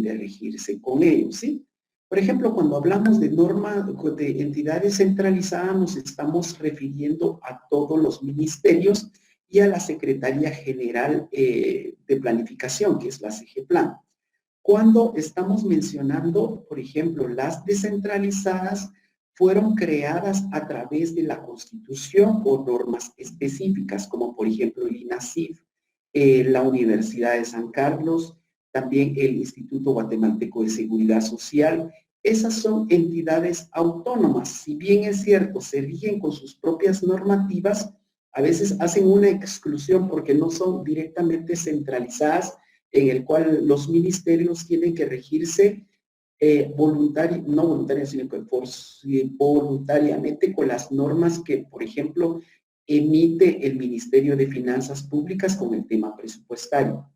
de regirse con ellos, ¿sí? Por ejemplo, cuando hablamos de normas de entidades centralizadas, nos estamos refiriendo a todos los ministerios y a la Secretaría General de Planificación, que es la CGPLAN. Cuando estamos mencionando, por ejemplo, las descentralizadas, fueron creadas a través de la Constitución o normas específicas, como por ejemplo el INASIF, la Universidad de San Carlos, también el Instituto Guatemalteco de Seguridad Social. Esas son entidades autónomas. Si bien es cierto, se rigen con sus propias normativas, a veces hacen una exclusión porque no son directamente centralizadas, en el cual los ministerios tienen que regirse no voluntariamente, sino que voluntariamente con las normas que, por ejemplo, emite el Ministerio de Finanzas Públicas con el tema presupuestario.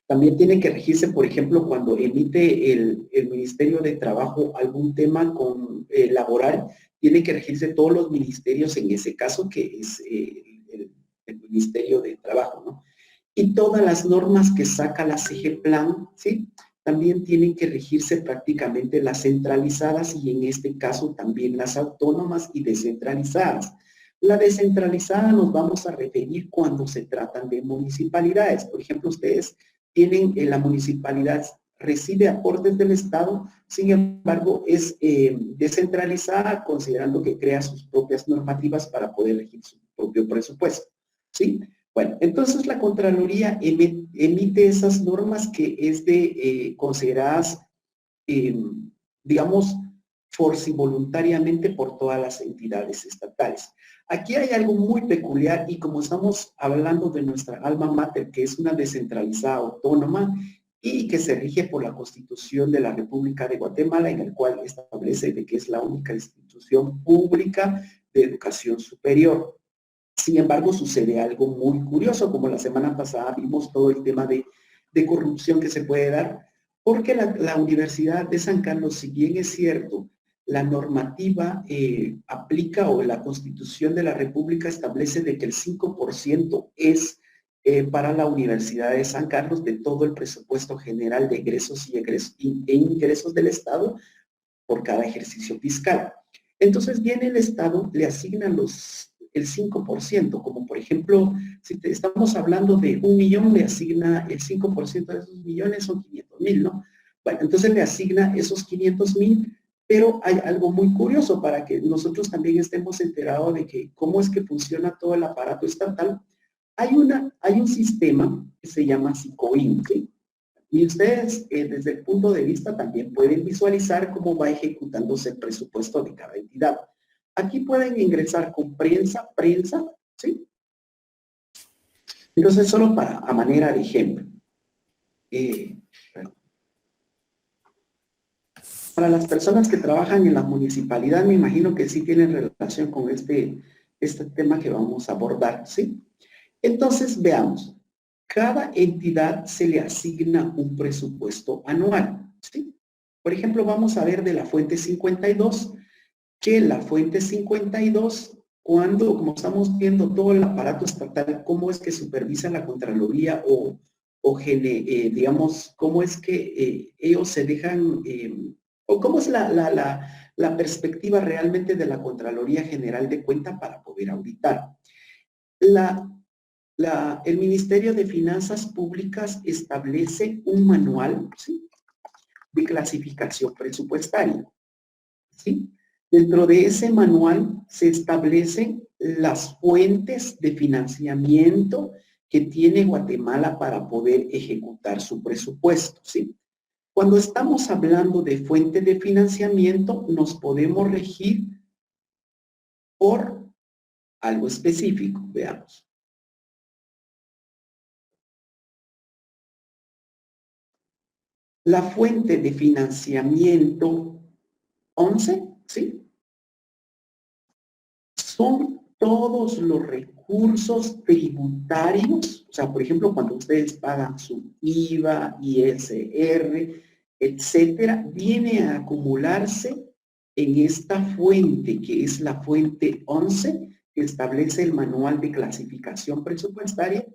También tiene que regirse, por ejemplo, cuando emite el Ministerio de Trabajo algún tema laboral, tiene que regirse todos los ministerios en ese caso, que es el Ministerio de Trabajo, ¿no? Y todas las normas que saca la CGPLAN, ¿sí? También tienen que regirse prácticamente las centralizadas y en este caso también las autónomas y descentralizadas. La descentralizada nos vamos a referir cuando se tratan de municipalidades. Por ejemplo, ustedes tienen la municipalidad, recibe aportes del Estado, sin embargo, es descentralizada considerando que crea sus propias normativas para poder regir su propio presupuesto, ¿sí? Bueno, entonces la Contraloría emite esas normas que es consideradas, digamos, voluntariamente por todas las entidades estatales. Aquí hay algo muy peculiar y como estamos hablando de nuestra alma mater, que es una descentralizada autónoma y que se rige por la Constitución de la República de Guatemala, en el cual establece de que es la única institución pública de educación superior. Sin embargo, sucede algo muy curioso, como la semana pasada vimos todo el tema de corrupción que se puede dar, porque la Universidad de San Carlos, si bien es cierto, la normativa aplica o la Constitución de la República establece de que el 5% es para la Universidad de San Carlos de todo el presupuesto general de egresos e ingresos del Estado por cada ejercicio fiscal. Entonces viene el Estado, le asigna el 5%, como por ejemplo, si estamos hablando de 1 millón, le asigna el 5% de esos millones, son 500,000, ¿no? Bueno, entonces le asigna esos 500,000, pero hay algo muy curioso para que nosotros también estemos enterados de que cómo es que funciona todo el aparato estatal. Hay un sistema que se llama SICOIN, ¿sí? Y ustedes, desde el punto de vista, también pueden visualizar cómo va ejecutándose el presupuesto de cada entidad. Aquí pueden ingresar con prensa, ¿sí? Entonces, solo a manera de ejemplo. Para las personas que trabajan en la municipalidad, me imagino que sí tienen relación con este tema que vamos a abordar, ¿sí? Entonces, veamos. Cada entidad se le asigna un presupuesto anual, ¿sí? Por ejemplo, vamos a ver de la fuente 52, que la fuente 52, como estamos viendo todo el aparato estatal, cómo es que supervisa la Contraloría digamos, cómo es que ellos se dejan, o cómo es la perspectiva realmente de la Contraloría General de Cuenta para poder auditar. El Ministerio de Finanzas Públicas establece un manual, ¿sí?, de clasificación presupuestaria, ¿sí? Dentro de ese manual se establecen las fuentes de financiamiento que tiene Guatemala para poder ejecutar su presupuesto, ¿sí? Cuando estamos hablando de fuente de financiamiento, nos podemos regir por algo específico, veamos. La fuente de financiamiento 11, ¿sí?, son todos los recursos tributarios, o sea, por ejemplo, cuando ustedes pagan su IVA, ISR, etcétera, viene a acumularse en esta fuente, que es la fuente 11, que establece el manual de clasificación presupuestaria.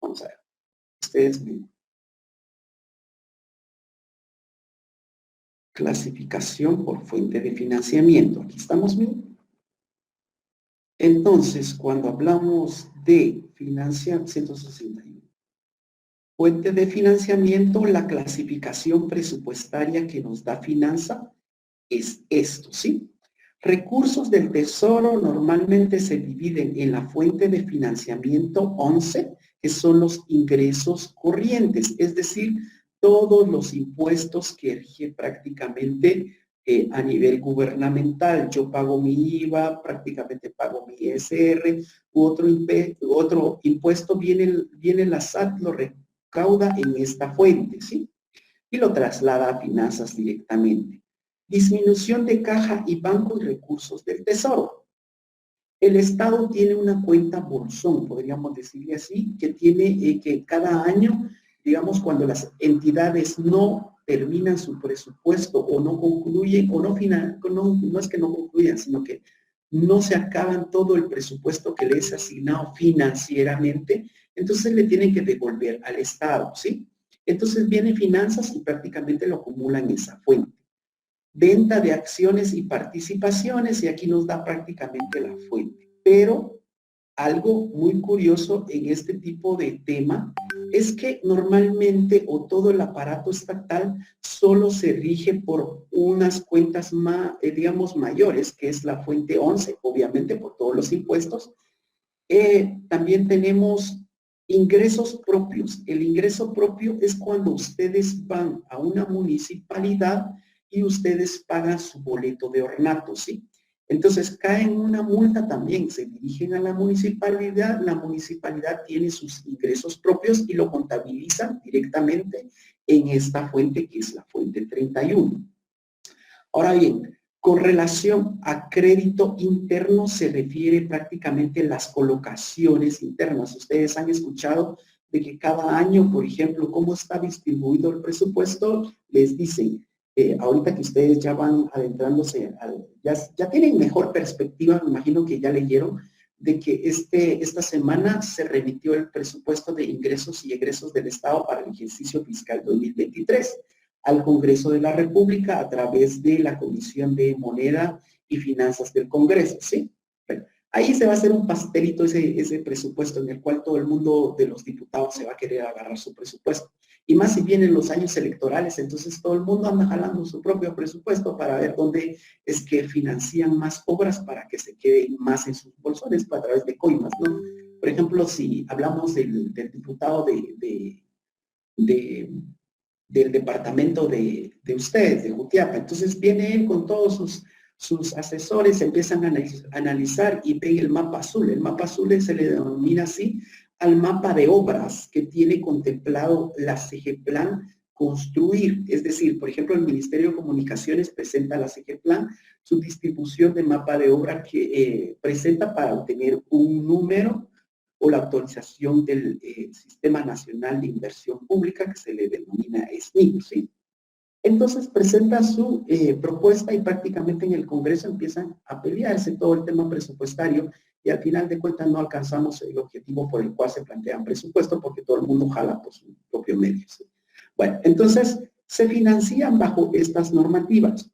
Vamos a ver, ustedes mismos. Clasificación por fuente de financiamiento. Aquí estamos bien. Entonces, cuando hablamos de financiamiento, 161. Fuente de financiamiento, la clasificación presupuestaria que nos da finanza es esto, ¿sí? Recursos del tesoro normalmente se dividen en la fuente de financiamiento 11, que son los ingresos corrientes, es decir, todos los impuestos que rige prácticamente a nivel gubernamental. Yo pago mi IVA, prácticamente pago mi ISR, otro impuesto viene la SAT, lo recauda en esta fuente, ¿sí? Y lo traslada a finanzas directamente. Disminución de caja y banco y recursos del tesoro. El Estado tiene una cuenta bolsón, podríamos decirle así, que tiene que cada año, digamos, cuando las entidades no terminan su presupuesto o no concluyen, o no es que no concluyan, sino que no se acaban todo el presupuesto que les es asignado financieramente, entonces le tienen que devolver al Estado, ¿sí? Entonces viene finanzas y prácticamente lo acumula en esa fuente. Venta de acciones y participaciones, y aquí nos da prácticamente la fuente. Pero algo muy curioso en este tipo de tema es que normalmente o todo el aparato estatal solo se rige por unas cuentas más, digamos, mayores, que es la fuente 11, obviamente por todos los impuestos. También tenemos ingresos propios. El ingreso propio es cuando ustedes van a una municipalidad y ustedes pagan su boleto de ornato, ¿sí? Entonces caen una multa también, se dirigen a la municipalidad tiene sus ingresos propios y lo contabilizan directamente en esta fuente que es la fuente 31. Ahora bien, con relación a crédito interno se refiere prácticamente a las colocaciones internas. Ustedes han escuchado de que cada año, por ejemplo, cómo está distribuido el presupuesto, les dicen, ahorita que ustedes ya van adentrándose, ya tienen mejor perspectiva, me imagino que ya leyeron, de que esta semana se remitió el presupuesto de ingresos y egresos del Estado para el ejercicio fiscal 2023 al Congreso de la República a través de la Comisión de Moneda y Finanzas del Congreso, ¿sí? Bueno, ahí se va a hacer un pastelito ese presupuesto en el cual todo el mundo de los diputados se va a querer agarrar su presupuesto. Y más si vienen los años electorales, entonces todo el mundo anda jalando su propio presupuesto para ver dónde es que financian más obras para que se queden más en sus bolsones a través de coimas, ¿no? Por ejemplo, si hablamos del diputado del departamento de ustedes, de Jutiapa. Entonces viene él con todos sus asesores, empiezan a analizar y ven el mapa azul. El mapa azul se le denomina así al mapa de obras que tiene contemplado la CEGEPLAN construir. Es decir, por ejemplo, el Ministerio de Comunicaciones presenta la CEGEPLAN, su distribución de mapa de obra que presenta para obtener un número o la actualización del Sistema Nacional de Inversión Pública, que se le denomina SNIP, ¿sí? Entonces presenta su propuesta y prácticamente en el Congreso empiezan a pelearse todo el tema presupuestario y al final de cuentas no alcanzamos el objetivo por el cual se plantean presupuesto porque todo el mundo jala por su propio medio, ¿sí? Bueno, entonces se financian bajo estas normativas.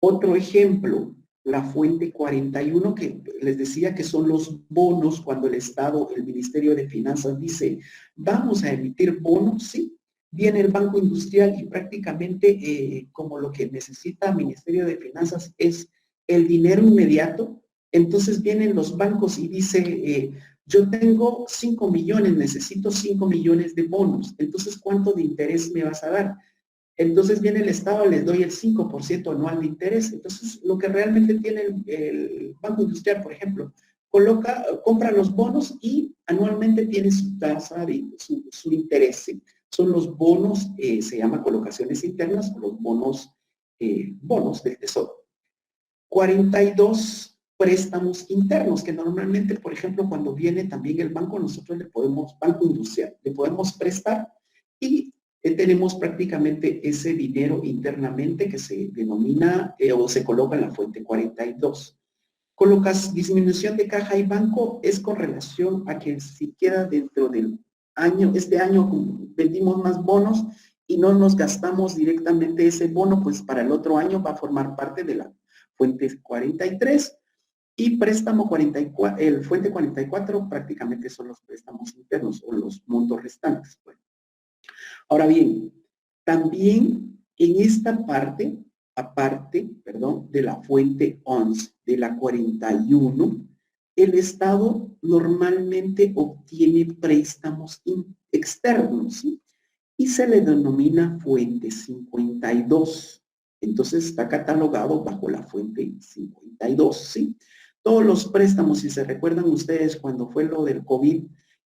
Otro ejemplo, la fuente 41, que les decía que son los bonos cuando el Estado, el Ministerio de Finanzas dice, vamos a emitir bonos, sí, viene el Banco Industrial y prácticamente como lo que necesita el Ministerio de Finanzas es el dinero inmediato, entonces vienen los bancos y dice, yo tengo 5 millones, necesito 5 millones de bonos, entonces ¿cuánto de interés me vas a dar? Entonces viene el Estado, les doy el 5% anual de interés. Entonces, lo que realmente tiene el Banco Industrial, por ejemplo, compra los bonos y anualmente tiene su tasa de su interés. Son los bonos, se llama colocaciones internas, o los bonos del Tesoro. 42 préstamos internos, que normalmente, por ejemplo, cuando viene también el banco, nosotros Banco Industrial, le podemos prestar y tenemos prácticamente ese dinero internamente que se denomina o se coloca en la fuente 42. Disminución de caja y banco es con relación a que si queda dentro del año, este año vendimos más bonos y no nos gastamos directamente ese bono, pues para el otro año va a formar parte de la fuente 43 y préstamo 44, el fuente 44 prácticamente son los préstamos internos o los montos restantes. Bueno. Ahora bien, también en esta parte, aparte, perdón, de la fuente 11, de la 41, el Estado normalmente obtiene préstamos externos, ¿sí? Y se le denomina fuente 52. Entonces está catalogado bajo la fuente 52, ¿sí? Todos los préstamos, si se recuerdan ustedes cuando fue lo del COVID,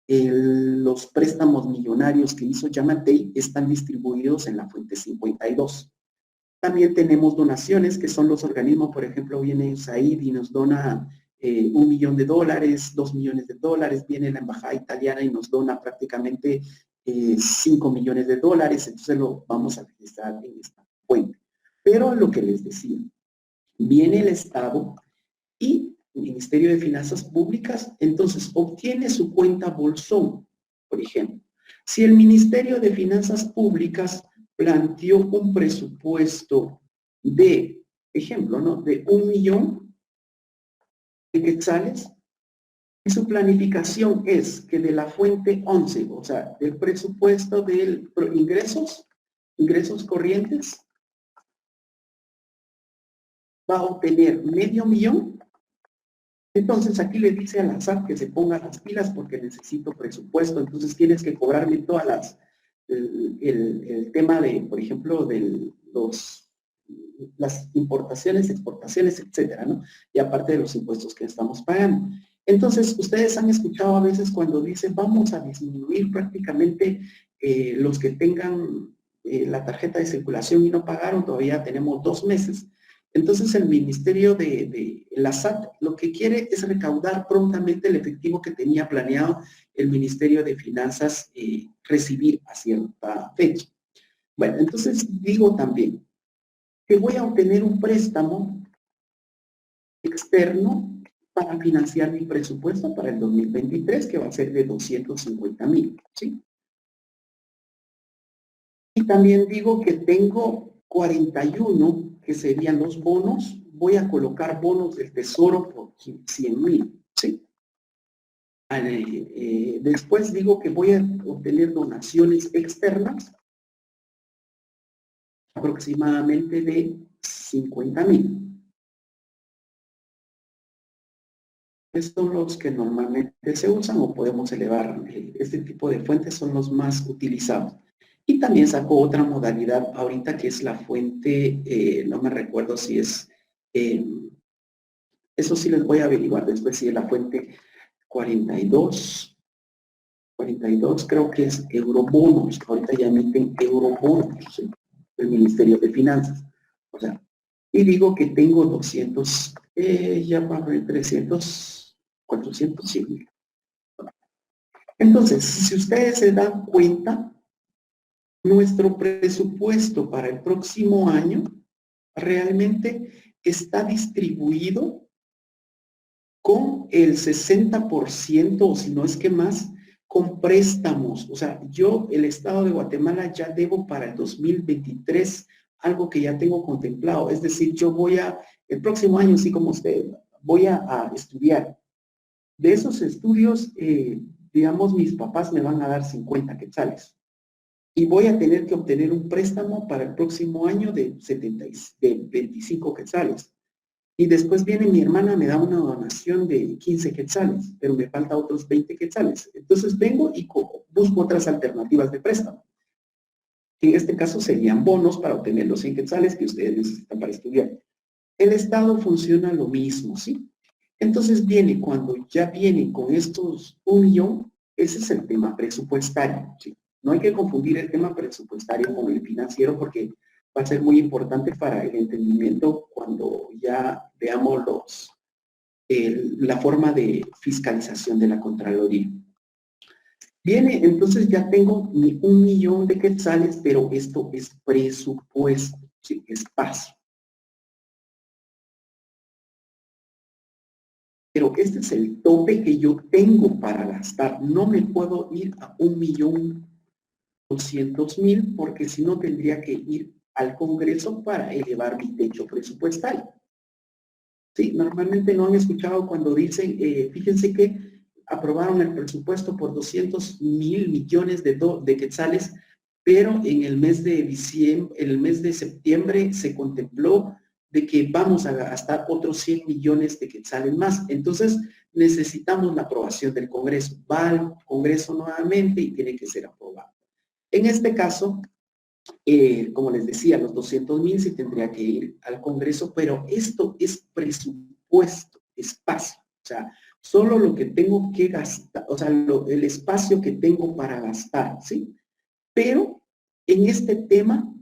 los préstamos millonarios que hizo Yamatei están distribuidos en la fuente 52. También tenemos donaciones, que son los organismos, por ejemplo, viene USAID y nos dona $1 millón, $2 millones, viene la embajada italiana y nos dona prácticamente $5 millones, entonces lo vamos a registrar en esta fuente. Pero lo que les decía, viene el Estado y el Ministerio de Finanzas Públicas, entonces obtiene su cuenta bolsón, por ejemplo. Si el Ministerio de Finanzas Públicas planteó un presupuesto de, ejemplo, ¿no? De 1 millón de quetzales, y su planificación es que de la fuente 11, o sea, del presupuesto de ingresos corrientes, va a obtener $medio millón. Entonces aquí le dice a la SAT que se ponga las pilas porque necesito presupuesto, entonces tienes que cobrarme todas el tema de, por ejemplo, de las importaciones, exportaciones, etcétera, ¿no? Y aparte de los impuestos que estamos pagando. Entonces, ustedes han escuchado a veces cuando dicen vamos a disminuir prácticamente los que tengan la tarjeta de circulación y no pagaron, todavía tenemos 2 meses. Entonces el Ministerio de la SAT lo que quiere es recaudar prontamente el efectivo que tenía planeado el Ministerio de Finanzas recibir a cierta fecha. Bueno, entonces digo también que voy a obtener un préstamo externo para financiar mi presupuesto para el 2023, que va a ser de 250,000, ¿sí? Y también digo que tengo 41, que serían los bonos. Voy a colocar bonos del Tesoro por 100,000, ¿sí? Después digo que voy a obtener donaciones externas aproximadamente de 50,000. Estos son los que normalmente se usan o podemos elevar. Este tipo de fuentes son los más utilizados. Y también sacó otra modalidad ahorita que es la fuente, no me recuerdo si es, eso sí les voy a averiguar después si es la fuente 42, creo que es eurobonos, ahorita ya emiten eurobonos, ¿sí? El Ministerio de Finanzas. O sea, y digo que tengo 200, ya va a haber 300, 400, 100,000. Entonces, si ustedes se dan cuenta, nuestro presupuesto para el próximo año realmente está distribuido con el 60%, o si no es que más, con préstamos. O sea, yo, el Estado de Guatemala, ya debo para el 2023 algo que ya tengo contemplado. Es decir, yo voy el próximo año, así como usted, voy a estudiar. De esos estudios, digamos, mis papás me van a dar 50 quetzales. Y voy a tener que obtener un préstamo para el próximo año de 25 quetzales. Y después viene mi hermana, me da una donación de 15 quetzales, pero me falta otros 20 quetzales. Entonces vengo y busco otras alternativas de préstamo. En este caso serían bonos para obtener los 100 quetzales que ustedes necesitan para estudiar. El Estado funciona lo mismo, ¿sí? Entonces cuando ya viene con estos 1 millón, ese es el tema presupuestario, ¿sí? No hay que confundir el tema presupuestario con el financiero porque va a ser muy importante para el entendimiento cuando ya veamos la forma de fiscalización de la Contraloría. Entonces ya tengo mi 1 millón de quetzales, pero esto es presupuesto, ¿sí? Espacio. Pero este es el tope que yo tengo para gastar. No me puedo ir a 1 millón 200,000, porque si no tendría que ir al Congreso para elevar mi techo presupuestario. Sí, normalmente no han escuchado cuando dicen, fíjense que aprobaron el presupuesto por 200,000 millones de quetzales, pero en el mes de diciembre, en el mes de septiembre se contempló de que vamos a gastar otros 100 millones de quetzales más. Entonces necesitamos la aprobación del Congreso. Va al Congreso nuevamente y tiene que ser aprobado. En este caso, como les decía, los 200,000 sí tendría que ir al Congreso, pero esto es presupuesto, espacio. O sea, solo lo que tengo que gastar, o sea, el espacio que tengo para gastar, ¿sí? Pero en este tema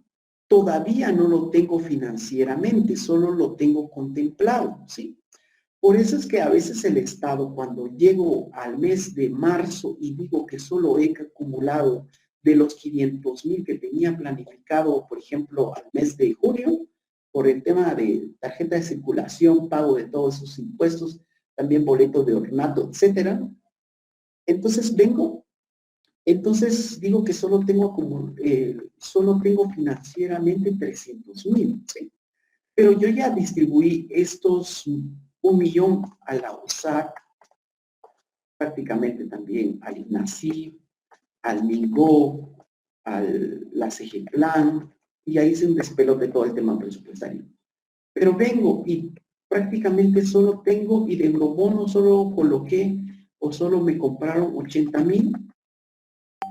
todavía no lo tengo financieramente, solo lo tengo contemplado, ¿sí? Por eso es que a veces el Estado, cuando llego al mes de marzo y digo que solo he acumulado de los 500,000 que tenía planificado, por ejemplo, al mes de junio, por el tema de tarjeta de circulación, pago de todos esos impuestos, también boletos de ornato, etcétera. Entonces digo que solo tengo financieramente 300,000, ¿sí? Pero yo ya distribuí estos 1,000,000 a la USAC, prácticamente también al INASIF, al MINGO, a la CGPLAN, y ahí se un despelote de todo el tema presupuestario. Pero vengo y prácticamente solo tengo, y de eurobono solo coloqué, o solo me compraron 80,000,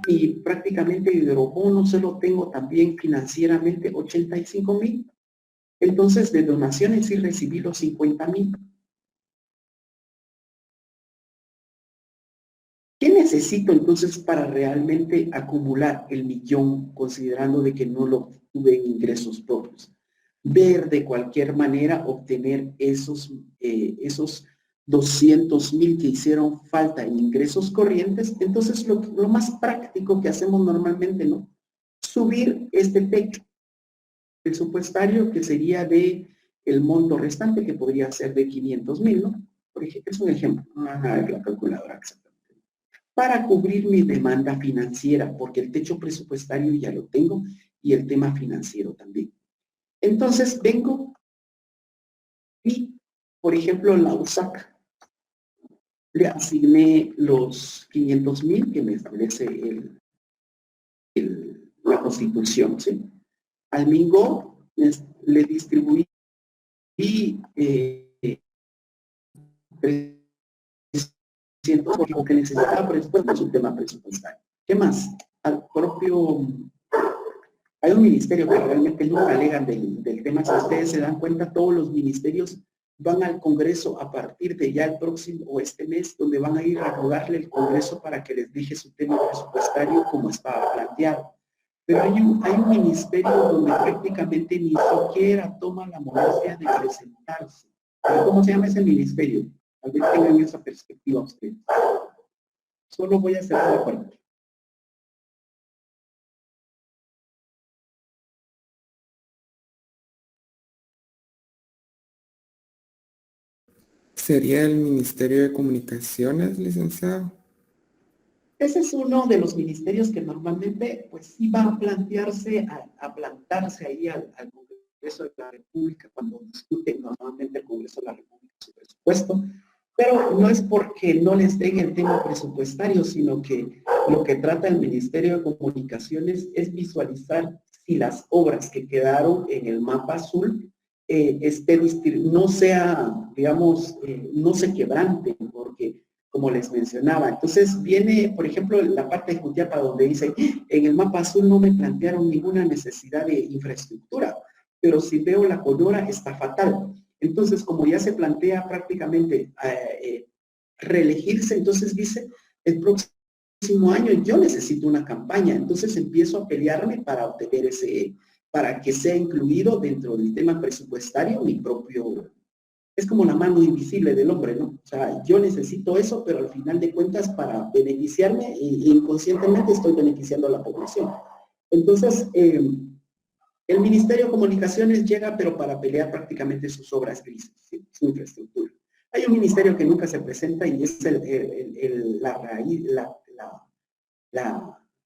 y prácticamente de eurobono solo tengo también financieramente 85,000. Entonces, de donaciones sí recibí los 50,000. ¿Qué necesito entonces para realmente acumular el 1,000,000, considerando de que no lo tuve en ingresos propios? Ver de cualquier manera obtener esos 200,000 que hicieron falta en ingresos corrientes. Entonces, lo más práctico que hacemos normalmente, ¿no? Subir este techo presupuestario, que sería de el monto restante, que podría ser de 500,000, ¿no? Por ejemplo, es un ejemplo, no van a ver la calculadora exactamente. Para cubrir mi demanda financiera, porque el techo presupuestario ya lo tengo y el tema financiero también. Entonces vengo y, por ejemplo, la USAC le asigné los 500,000 que me establece la Constitución, ¿sí? Al MINGO le distribuí 300 por lo que necesitaba presupuesto en su tema presupuestario. ¿Qué más? Hay un ministerio que realmente nunca alegan del tema. Si ustedes se dan cuenta, todos los ministerios van al Congreso a partir de ya el próximo o este mes, donde van a ir a rogarle el Congreso para que les deje su tema presupuestario como estaba planteado. Pero hay un ministerio donde prácticamente ni siquiera toma la molestia de presentarse. ¿Cómo se llama ese ministerio? Tal vez tengan esa perspectiva ustedes. Solo voy a hacer una parte. ¿Sería el Ministerio de Comunicaciones, licenciado? Ese es uno de los ministerios que normalmente pues sí va a plantearse, a plantarse ahí al Congreso de la República cuando discute normalmente el Congreso de la República su presupuesto, pero no es porque no les den el tema presupuestario, sino que lo que trata el Ministerio de Comunicaciones es visualizar si las obras que quedaron en el mapa azul no sea, digamos, no se quebranten, porque como les mencionaba. Entonces viene, por ejemplo, la parte de Jutiapa donde dice, en el mapa azul no me plantearon ninguna necesidad de infraestructura, pero si veo la Conora está fatal. Entonces, como ya se plantea prácticamente reelegirse, entonces dice, el próximo año yo necesito una campaña, entonces empiezo a pelearme para obtener para que sea incluido dentro del tema presupuestario mi propio. Es como la mano invisible del hombre, ¿no? O sea, yo necesito eso, pero al final de cuentas para beneficiarme, inconscientemente estoy beneficiando a la población. Entonces, el Ministerio de Comunicaciones llega, pero para pelear prácticamente sus obras grises, ¿sí? Su infraestructura. Hay un ministerio que nunca se presenta y es la raíz,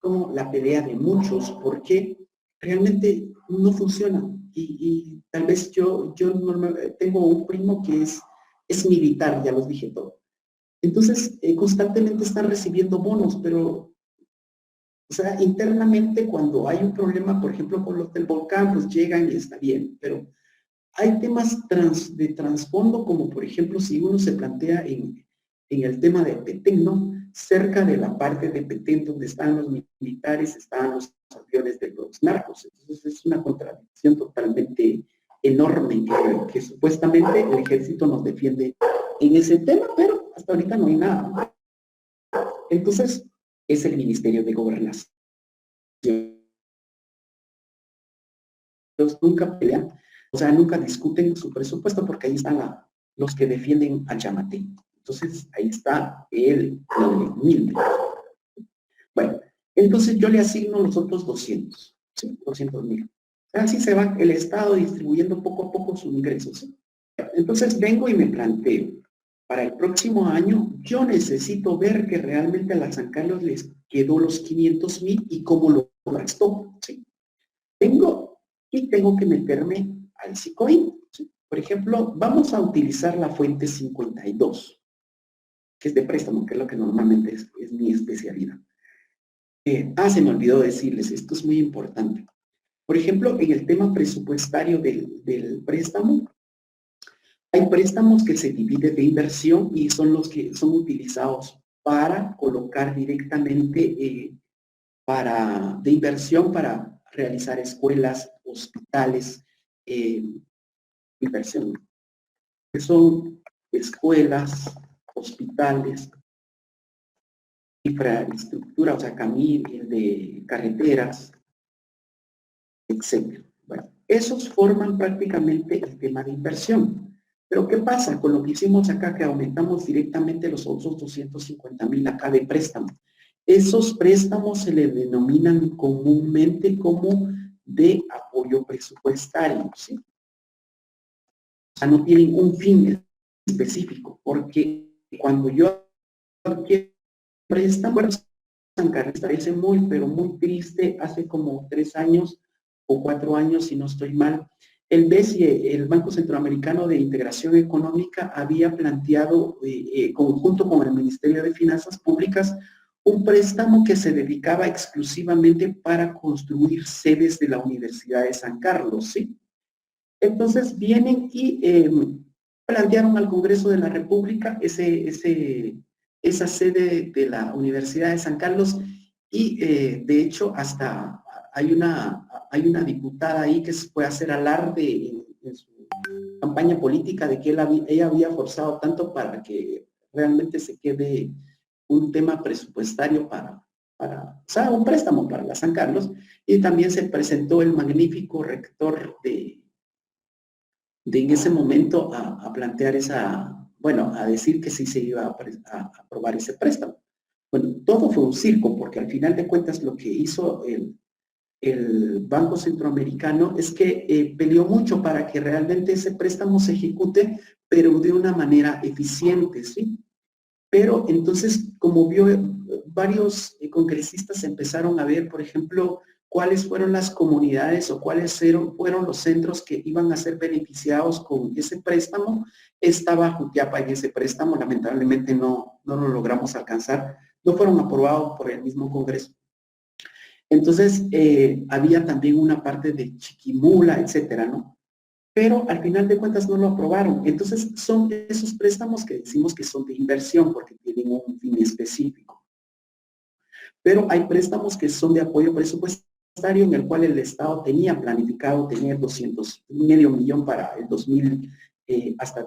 como la pelea de muchos, porque realmente no funciona. Y tal vez yo tengo un primo que es militar, ya los dije todo. Entonces, constantemente están recibiendo bonos, pero, o sea, internamente cuando hay un problema, por ejemplo, con los del volcán, pues llegan y está bien, pero hay temas de trasfondo, como por ejemplo, si uno se plantea en el tema de Petén, ¿no? Cerca de la parte de Petén donde están los militares, están los aviones de los narcos. Entonces es una contradicción totalmente enorme que supuestamente el ejército nos defiende en ese tema, pero hasta ahorita no hay nada. Entonces, es el Ministerio de Gobernación. Ellos nunca pelean, o sea, nunca discuten su presupuesto porque ahí están los que defienden al Yamatí. Entonces, ahí está el humilde. Bueno, entonces yo le asigno los otros 200, ¿sí? 200,000. Así se va el Estado distribuyendo poco a poco sus ingresos, ¿sí? Entonces vengo y me planteo, para el próximo año yo necesito ver que realmente a la San Carlos les quedó los 500,000 y cómo lo gastó, ¿sí? Vengo y tengo que meterme al SICOIN, ¿sí? Por ejemplo, vamos a utilizar la fuente 52, que es de préstamo, que es lo que normalmente es mi especialidad. Se me olvidó decirles, esto es muy importante. Por ejemplo, en el tema presupuestario del préstamo, hay préstamos que se dividen de inversión y son los que son utilizados para colocar directamente de inversión para realizar escuelas, hospitales, inversión, que son escuelas, hospitales, infraestructura, o sea, caminos, de carreteras, etc. Bueno, esos forman prácticamente el tema de inversión. Pero ¿qué pasa con lo que hicimos acá, que aumentamos directamente los otros 250,000 acá de préstamo? Esos préstamos se le denominan comúnmente como de apoyo presupuestario, ¿sí? O sea, no tienen un fin específico, porque cuando yo adquiero préstamo, bueno, San Carlos parece muy, pero muy triste, hace como 3 años o 4 años, si no estoy mal, el BCE, el Banco Centroamericano de Integración Económica, había planteado, conjunto con el Ministerio de Finanzas Públicas, un préstamo que se dedicaba exclusivamente para construir sedes de la Universidad de San Carlos, ¿sí? Entonces vienen y plantearon al Congreso de la República esa sede de la Universidad de San Carlos y de hecho hasta hay una diputada ahí que se puede hacer alarde en su campaña política de que ella había forzado tanto para que realmente se quede un tema presupuestario o sea, un préstamo para la San Carlos, y también se presentó el magnífico rector de en ese momento a plantear bueno, a decir que sí se iba a aprobar ese préstamo. Bueno, todo fue un circo, porque al final de cuentas lo que hizo el Banco Centroamericano es que peleó mucho para que realmente ese préstamo se ejecute, pero de una manera eficiente, ¿sí? Pero entonces, como vio, varios congresistas empezaron a ver, por ejemplo, cuáles fueron las comunidades o cuáles fueron los centros que iban a ser beneficiados con ese préstamo. Estaba Jutiapa en ese préstamo, lamentablemente no lo logramos alcanzar, no fueron aprobados por el mismo Congreso. Entonces, había también una parte de Chiquimula, etcétera, ¿no? Pero al final de cuentas no lo aprobaron. Entonces son esos préstamos que decimos que son de inversión porque tienen un fin específico. Pero hay préstamos que son de apoyo presupuestario en el cual el Estado tenía planificado tener medio millón para el 2000 hasta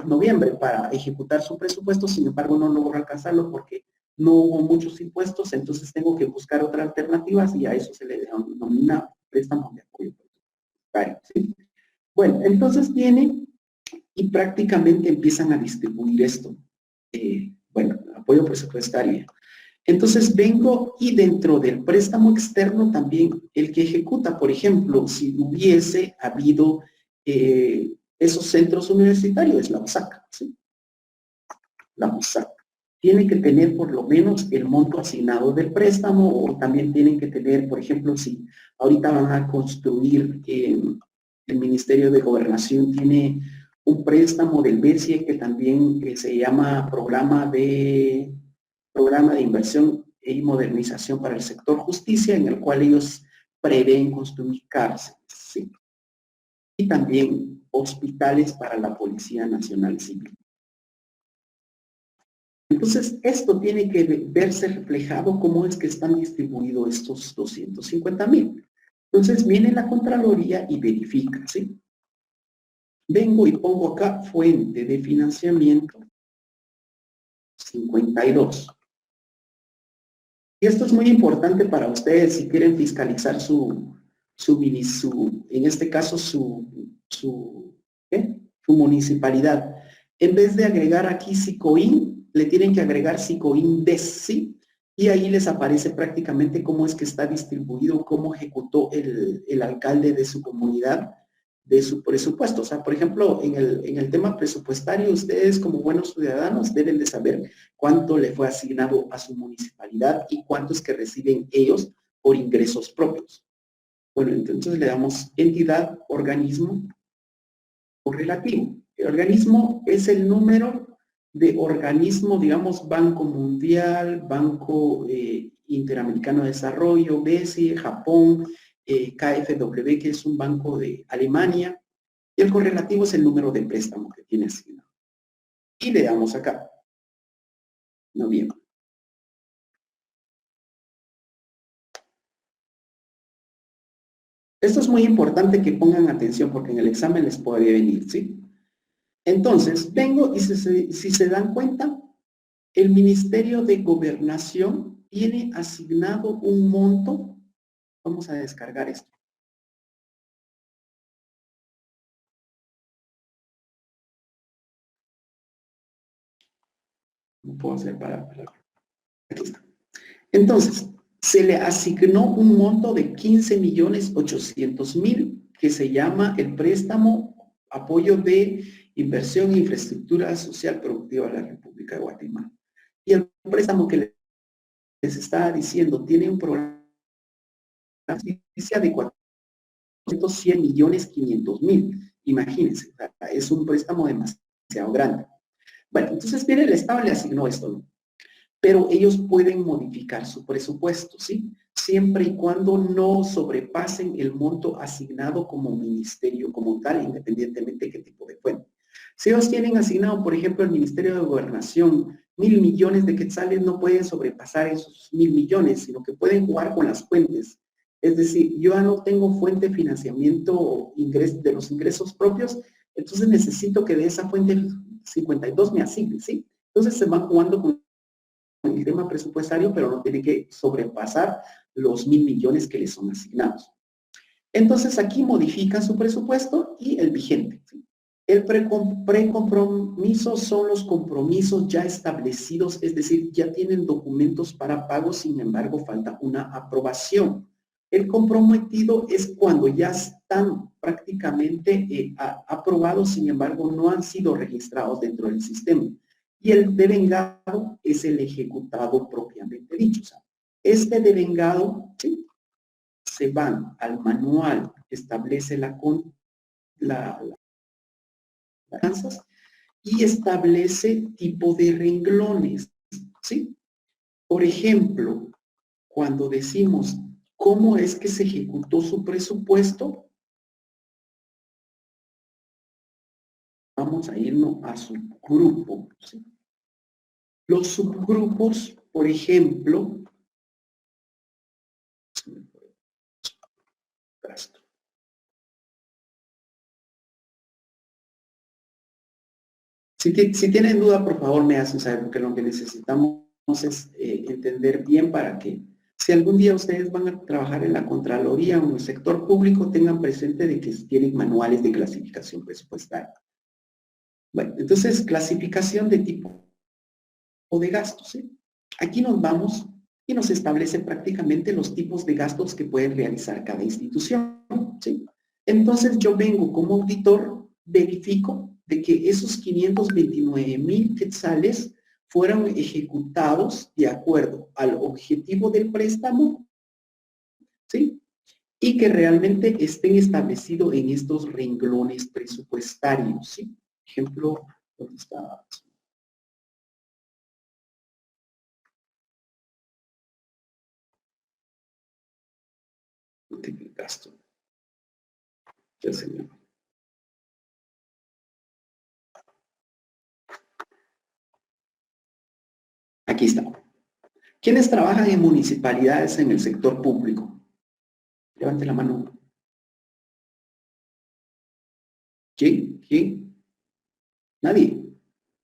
noviembre para ejecutar su presupuesto, sin embargo no logró alcanzarlo porque no hubo muchos impuestos, entonces tengo que buscar otras alternativas y a eso se le denomina préstamo de apoyo presupuestario, ¿sí? Bueno, entonces vienen y prácticamente empiezan a distribuir esto. Bueno, apoyo presupuestario. Entonces vengo y dentro del préstamo externo también el que ejecuta, por ejemplo, si hubiese habido esos centros universitarios, la USAC, ¿sí? La USAC. tiene que tener por lo menos el monto asignado del préstamo, o también tienen que tener, por ejemplo, si ahorita van a construir, el Ministerio de Gobernación tiene un préstamo del BESIE que también se llama Programa de Inversión y Modernización para el Sector Justicia, en el cual ellos prevén construir cárceles, ¿sí? Y también hospitales para la Policía Nacional Civil. Entonces, esto tiene que verse reflejado cómo es que están distribuidos estos 250,000. Entonces, viene la Contraloría y verifica, ¿sí? Vengo y pongo acá fuente de financiamiento 52. Y esto es muy importante para ustedes si quieren fiscalizar en este caso, su municipalidad. En vez de agregar aquí SICOIN, le tienen que agregar SICOIN-DES, ¿sí? Y ahí les aparece prácticamente cómo es que está distribuido, cómo ejecutó el alcalde de su comunidad, de su presupuesto. O sea, por ejemplo, en el tema presupuestario, ustedes como buenos ciudadanos deben de saber cuánto le fue asignado a su municipalidad y cuánto es que reciben ellos por ingresos propios. Bueno, entonces le damos entidad, organismo, correlativo. El organismo es el número de organismo, digamos, Banco Mundial, Banco Interamericano de Desarrollo, BESI, Japón, KfW, que es un banco de Alemania, y el correlativo es el número de préstamo que tiene asignado. Y le damos acá. No bien. Esto es muy importante que pongan atención porque en el examen les puede venir, ¿sí? Entonces, vengo y si se dan cuenta, el Ministerio de Gobernación tiene asignado un monto. Vamos a descargar esto. No puedo hacer para... Aquí está. Entonces, se le asignó un monto de 15,800,000 que se llama el préstamo apoyo de inversión e infraestructura social productiva de la República de Guatemala. Y el préstamo que les estaba diciendo tiene un programa de 400,500,000. Imagínense, es un préstamo demasiado grande. Bueno, entonces viene el Estado le asignó esto, ¿no? Pero ellos pueden modificar su presupuesto, ¿sí? Siempre y cuando no sobrepasen el monto asignado como ministerio, como tal, independientemente de qué tipo de fuente. Si ellos tienen asignado, por ejemplo, el Ministerio de Gobernación, 1,000 millones de quetzales, no pueden sobrepasar esos 1,000 millones, sino que pueden jugar con las fuentes. Es decir, yo ya no tengo fuente de financiamiento de los ingresos propios, entonces necesito que de esa fuente 52 me asigne, ¿sí? Entonces se van jugando con el tema presupuestario, pero no tiene que sobrepasar los 1,000 millones que les son asignados. Entonces aquí modifican su presupuesto y el vigente. ¿Sí? El precompromiso son los compromisos ya establecidos, es decir, ya tienen documentos para pago, sin embargo falta una aprobación. El comprometido es cuando ya están prácticamente aprobados, sin embargo no han sido registrados dentro del sistema. Y el devengado es el ejecutado propiamente dicho. O sea, este devengado, ¿sí? Se van al manual, establece las finanzas y establece tipo de renglones, ¿sí? Por ejemplo, cuando decimos cómo es que se ejecutó su presupuesto, vamos a irnos a subgrupo, ¿sí? Los subgrupos, por ejemplo, si tienen duda, por favor me hacen saber, porque lo que necesitamos es entender bien para que si algún día ustedes van a trabajar en la Contraloría o en el sector público, tengan presente de que tienen manuales de clasificación presupuestaria. Bueno, entonces, clasificación de tipo de gastos, ¿sí? Aquí nos vamos y nos establece prácticamente los tipos de gastos que puede realizar cada institución, ¿sí? Entonces, yo vengo como auditor, verifico de que esos 529,000 quetzales fueron ejecutados de acuerdo al objetivo del préstamo, ¿sí? Y que realmente estén establecidos en estos renglones presupuestarios, ¿sí? Ejemplo, ¿dónde está? Gasto. Ya se me... Aquí está. ¿Quiénes trabajan en municipalidades en el sector público? Levante la mano. ¿Quién? ¿Quién? Nadie.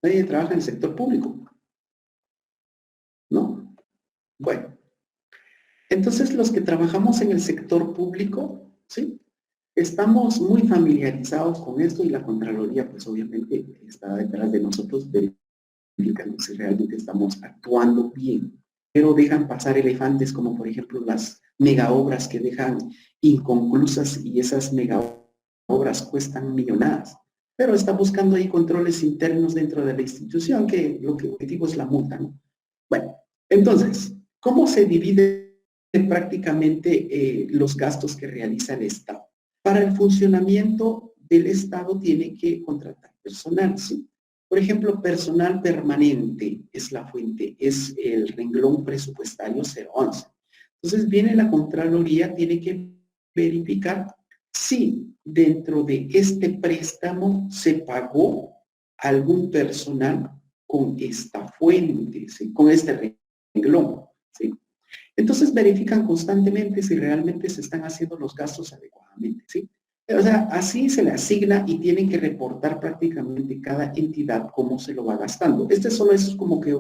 Nadie trabaja en el sector público. ¿No? Bueno. Entonces, los que trabajamos en el sector público, ¿sí? Estamos muy familiarizados con esto y la Contraloría, pues obviamente, está detrás de nosotros verificando si realmente estamos actuando bien. Pero dejan pasar elefantes como, por ejemplo, las megaobras que dejan inconclusas y esas megaobras cuestan millonadas. Pero está buscando ahí controles internos dentro de la institución que lo que objetivo es la multa, ¿no? Bueno, entonces, ¿cómo se divide prácticamente los gastos que realiza el Estado? Para el funcionamiento del Estado tiene que contratar personal, ¿sí? Por ejemplo, personal permanente es la fuente, es el renglón presupuestario 011. Entonces viene la Contraloría, tiene que verificar si dentro de este préstamo se pagó algún personal con esta fuente, ¿sí? Con este renglón, ¿sí? Entonces verifican constantemente si realmente se están haciendo los gastos adecuadamente, ¿sí? O sea, así se le asigna y tienen que reportar prácticamente cada entidad cómo se lo va gastando. Este solo es como que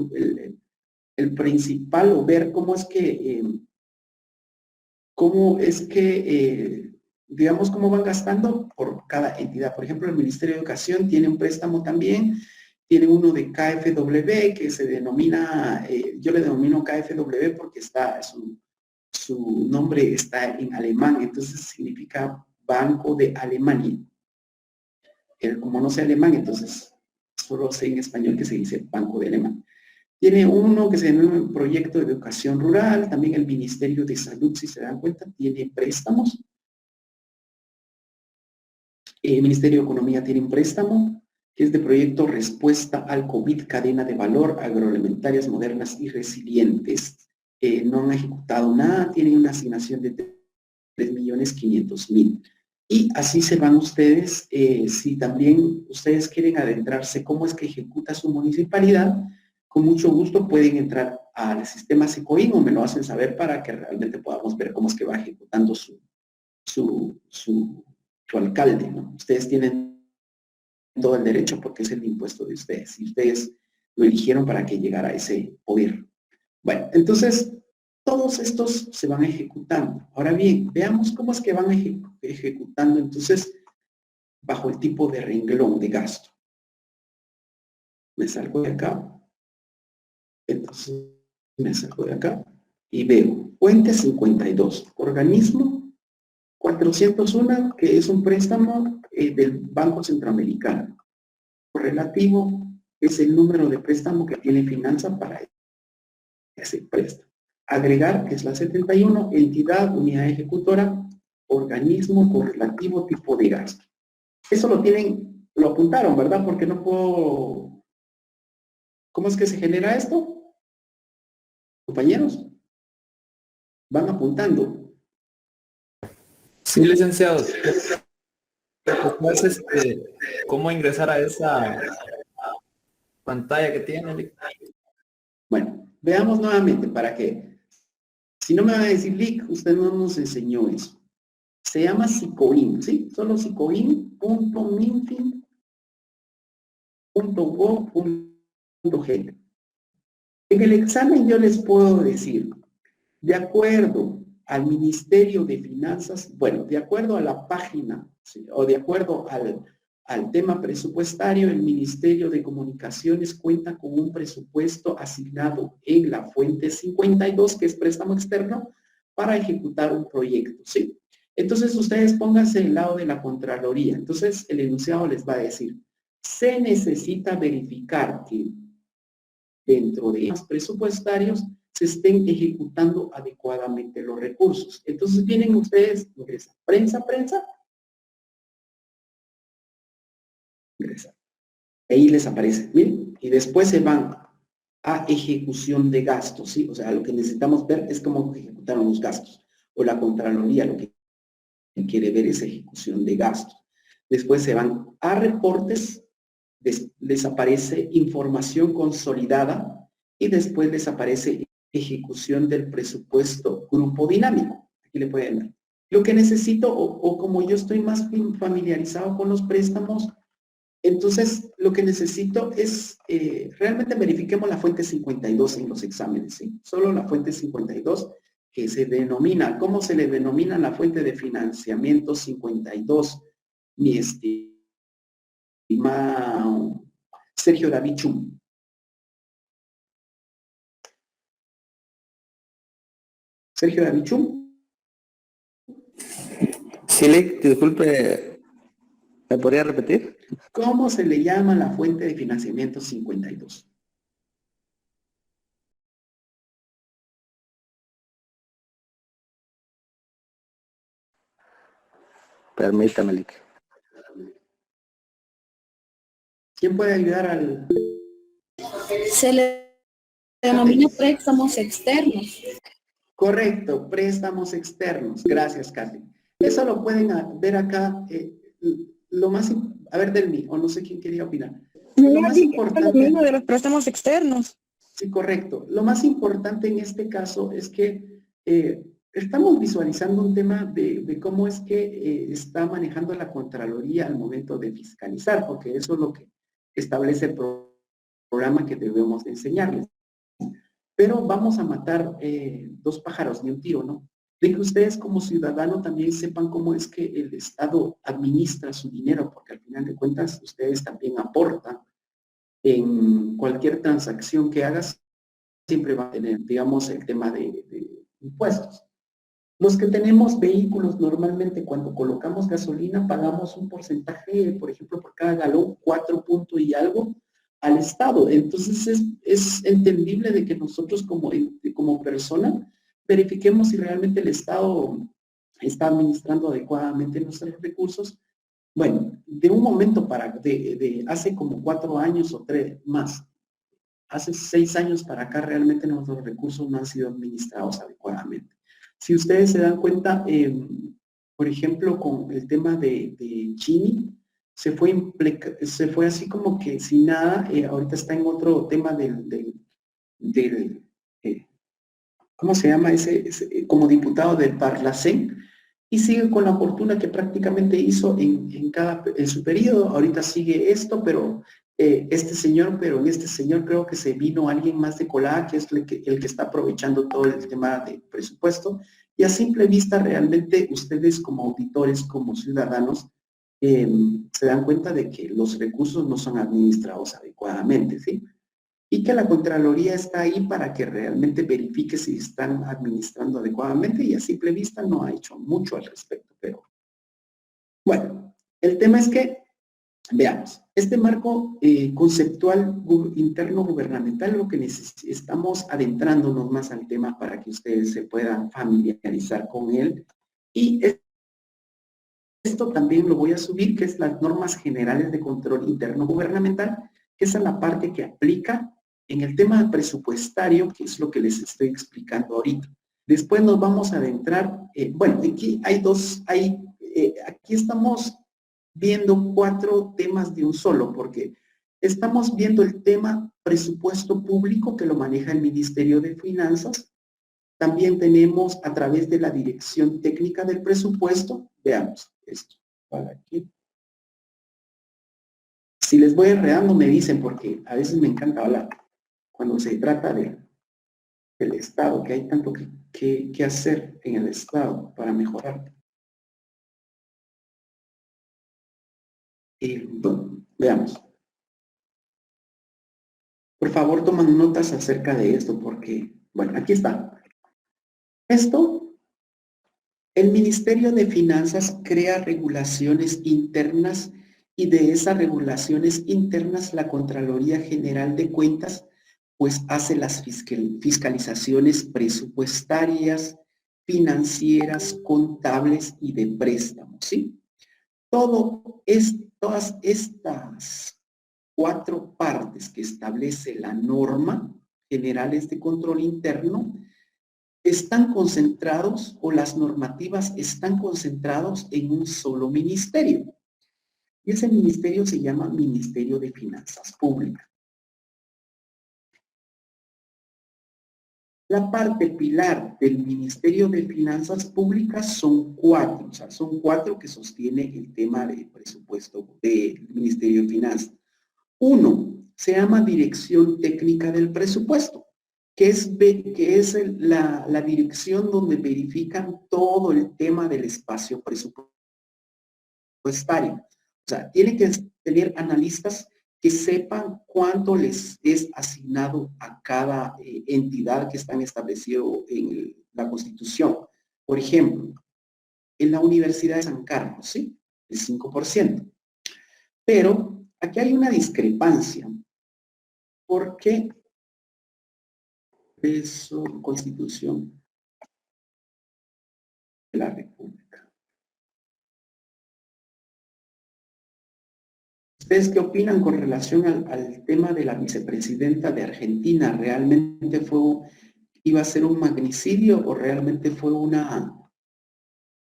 el principal, o ver digamos, cómo van gastando por cada entidad. Por ejemplo, el Ministerio de Educación tiene un préstamo también, tiene uno de KfW que se denomina, yo le denomino KfW porque su nombre está en alemán, entonces significa Banco de Alemania. Como no sé alemán, entonces solo sé en español que se dice Banco de Alemania. Tiene uno que se denomina Proyecto de Educación Rural, también el Ministerio de Salud, si se dan cuenta, tiene préstamos. El Ministerio de Economía tiene un préstamo, que es de proyecto Respuesta al COVID, Cadena de Valor, Agroalimentarias Modernas y Resilientes. No han ejecutado nada, tienen una asignación de 3.500.000. Y así se van ustedes, si también ustedes quieren adentrarse cómo es que ejecuta su municipalidad, con mucho gusto pueden entrar al sistema SICOIN o me lo hacen saber para que realmente podamos ver cómo es que va ejecutando su alcalde, ¿no? Ustedes tienen todo el derecho porque es el impuesto de ustedes y ustedes lo eligieron para que llegara a ese poder. Bueno, entonces todos estos se van ejecutando. Ahora bien, veamos cómo es que van ejecutando entonces bajo el tipo de renglón de gasto. Me salgo de acá, entonces me salgo de acá y veo fuente 52, organismo 401, que es un préstamo del Banco Centroamericano. Correlativo es el número de préstamo que tiene Finanza para ese préstamo. Agregar, que es la 71, entidad, unidad ejecutora, organismo, correlativo, tipo de gasto. Eso lo apuntaron, ¿verdad? Porque no puedo... ¿Cómo es que se genera esto? Compañeros, van apuntando. Sí, licenciado. Pues, ¿cómo ingresar a esa pantalla que tiene? Bueno, veamos nuevamente para que, si no me van a decir, Lick, usted no nos enseñó eso. Se llama SICOIN, ¿sí? Solo sicoin.minfin.gov.g. En el examen yo les puedo decir, de acuerdo al Ministerio de Finanzas, bueno, de acuerdo a la página, ¿sí? O de acuerdo al tema presupuestario, el Ministerio de Comunicaciones cuenta con un presupuesto asignado en la fuente 52, que es préstamo externo, para ejecutar un proyecto, ¿sí? Entonces, ustedes pónganse del lado de la Contraloría. Entonces, el enunciado les va a decir, se necesita verificar que dentro de los presupuestarios se estén ejecutando adecuadamente los recursos. Entonces vienen ustedes, ingresan, prensa, ingresan. Ahí les aparece, miren, y después se van a ejecución de gastos, ¿sí? O sea, lo que necesitamos ver es cómo ejecutaron los gastos, o la Contraloría lo que quiere ver es ejecución de gastos. Después se van a reportes, les aparece información consolidada y después les aparece ejecución del presupuesto grupo dinámico. Aquí le pueden ver. Lo que necesito, o como yo estoy más familiarizado con los préstamos, entonces lo que necesito es, realmente verifiquemos la fuente 52 en los exámenes, ¿sí? Solo la fuente 52 que se denomina, ¿cómo se le denomina la fuente de financiamiento 52? Mi estimado Sergio David Chum. Sergio David Chum. Sí, disculpe, ¿me podría repetir? ¿Cómo se le llama la fuente de financiamiento 52? Permítame, Lick. ¿Quién puede ayudar al...? Se le denomina préstamos externos. Correcto, préstamos externos. Gracias, Katy. Eso lo pueden ver acá. Lo más... A ver, Delmi, o no sé quién quería opinar. Lo más importante... Lo mismo de los préstamos externos. Sí, correcto. Lo más importante en este caso es que estamos visualizando un tema de cómo es que está manejando la Contraloría al momento de fiscalizar, porque eso es lo que establece el programa que debemos de enseñarles. Pero vamos a matar dos pájaros de un tiro, ¿no? De que ustedes como ciudadanos también sepan cómo es que el Estado administra su dinero, porque al final de cuentas ustedes también aportan en cualquier transacción que hagas, siempre va a tener, digamos, el tema de impuestos. Los que tenemos vehículos normalmente cuando colocamos gasolina pagamos un porcentaje, por ejemplo, por cada galón, 4 puntos y algo al Estado. Entonces es entendible de que nosotros como persona verifiquemos si realmente el Estado está administrando adecuadamente nuestros recursos. Bueno, de un momento de hace como 4 años o 3 más, hace 6 años para acá realmente nuestros recursos no han sido administrados adecuadamente. Si ustedes se dan cuenta, por ejemplo, con el tema de Chini, se fue así como que sin nada, ahorita está en otro tema ¿cómo se llama como diputado del Parlacén, y sigue con la fortuna que prácticamente hizo en su periodo. Ahorita sigue esto, pero en este señor creo que se vino alguien más de colada, que es el que está aprovechando todo el tema de presupuesto, y a simple vista realmente ustedes como auditores, como ciudadanos, se dan cuenta de que los recursos no son administrados adecuadamente, ¿sí? Y que la Contraloría está ahí para que realmente verifique si están administrando adecuadamente, y a simple vista no ha hecho mucho al respecto. Pero bueno, el tema es que, veamos, este marco conceptual interno gubernamental, lo que estamos adentrándonos más al tema para que ustedes se puedan familiarizar con él. Y esto también lo voy a subir, que es las normas generales de control interno gubernamental, que esa es la parte que aplica en el tema presupuestario, que es lo que les estoy explicando ahorita. Después nos vamos a adentrar, bueno, aquí hay aquí estamos viendo 4 temas de un solo, porque estamos viendo el tema presupuesto público, que lo maneja el Ministerio de Finanzas. También tenemos a través de la Dirección Técnica del Presupuesto, veamos esto, para aquí. Si les voy enredando me dicen, porque a veces me encanta hablar cuando se trata del Estado, que hay tanto que hacer en el Estado para mejorar. Bueno, veamos. Por favor, toman notas acerca de esto, porque, bueno, aquí está. Esto, el Ministerio de Finanzas crea regulaciones internas, y de esas regulaciones internas la Contraloría General de Cuentas pues hace las fiscalizaciones presupuestarias, financieras, contables y de préstamos, ¿sí? Todas estas 4 partes que establece la norma generales de control interno están concentrados, o las normativas están concentrados en un solo ministerio. Y ese ministerio se llama Ministerio de Finanzas Públicas. La parte pilar del Ministerio de Finanzas Públicas son 4, o sea, son 4 que sostiene el tema del presupuesto del Ministerio de Finanzas. 1, se llama Dirección Técnica del Presupuesto, que es la dirección donde verifican todo el tema del espacio presupuestario. O sea, tiene que tener analistas que sepan cuánto les es asignado a cada entidad que están establecido en la Constitución. Por ejemplo, en la Universidad de San Carlos, ¿sí? El 5%. Pero aquí hay una discrepancia, porque eso, Constitución de la República. ¿Ustedes qué opinan con relación al tema de la vicepresidenta de Argentina? ¿Realmente iba a ser un magnicidio o realmente fue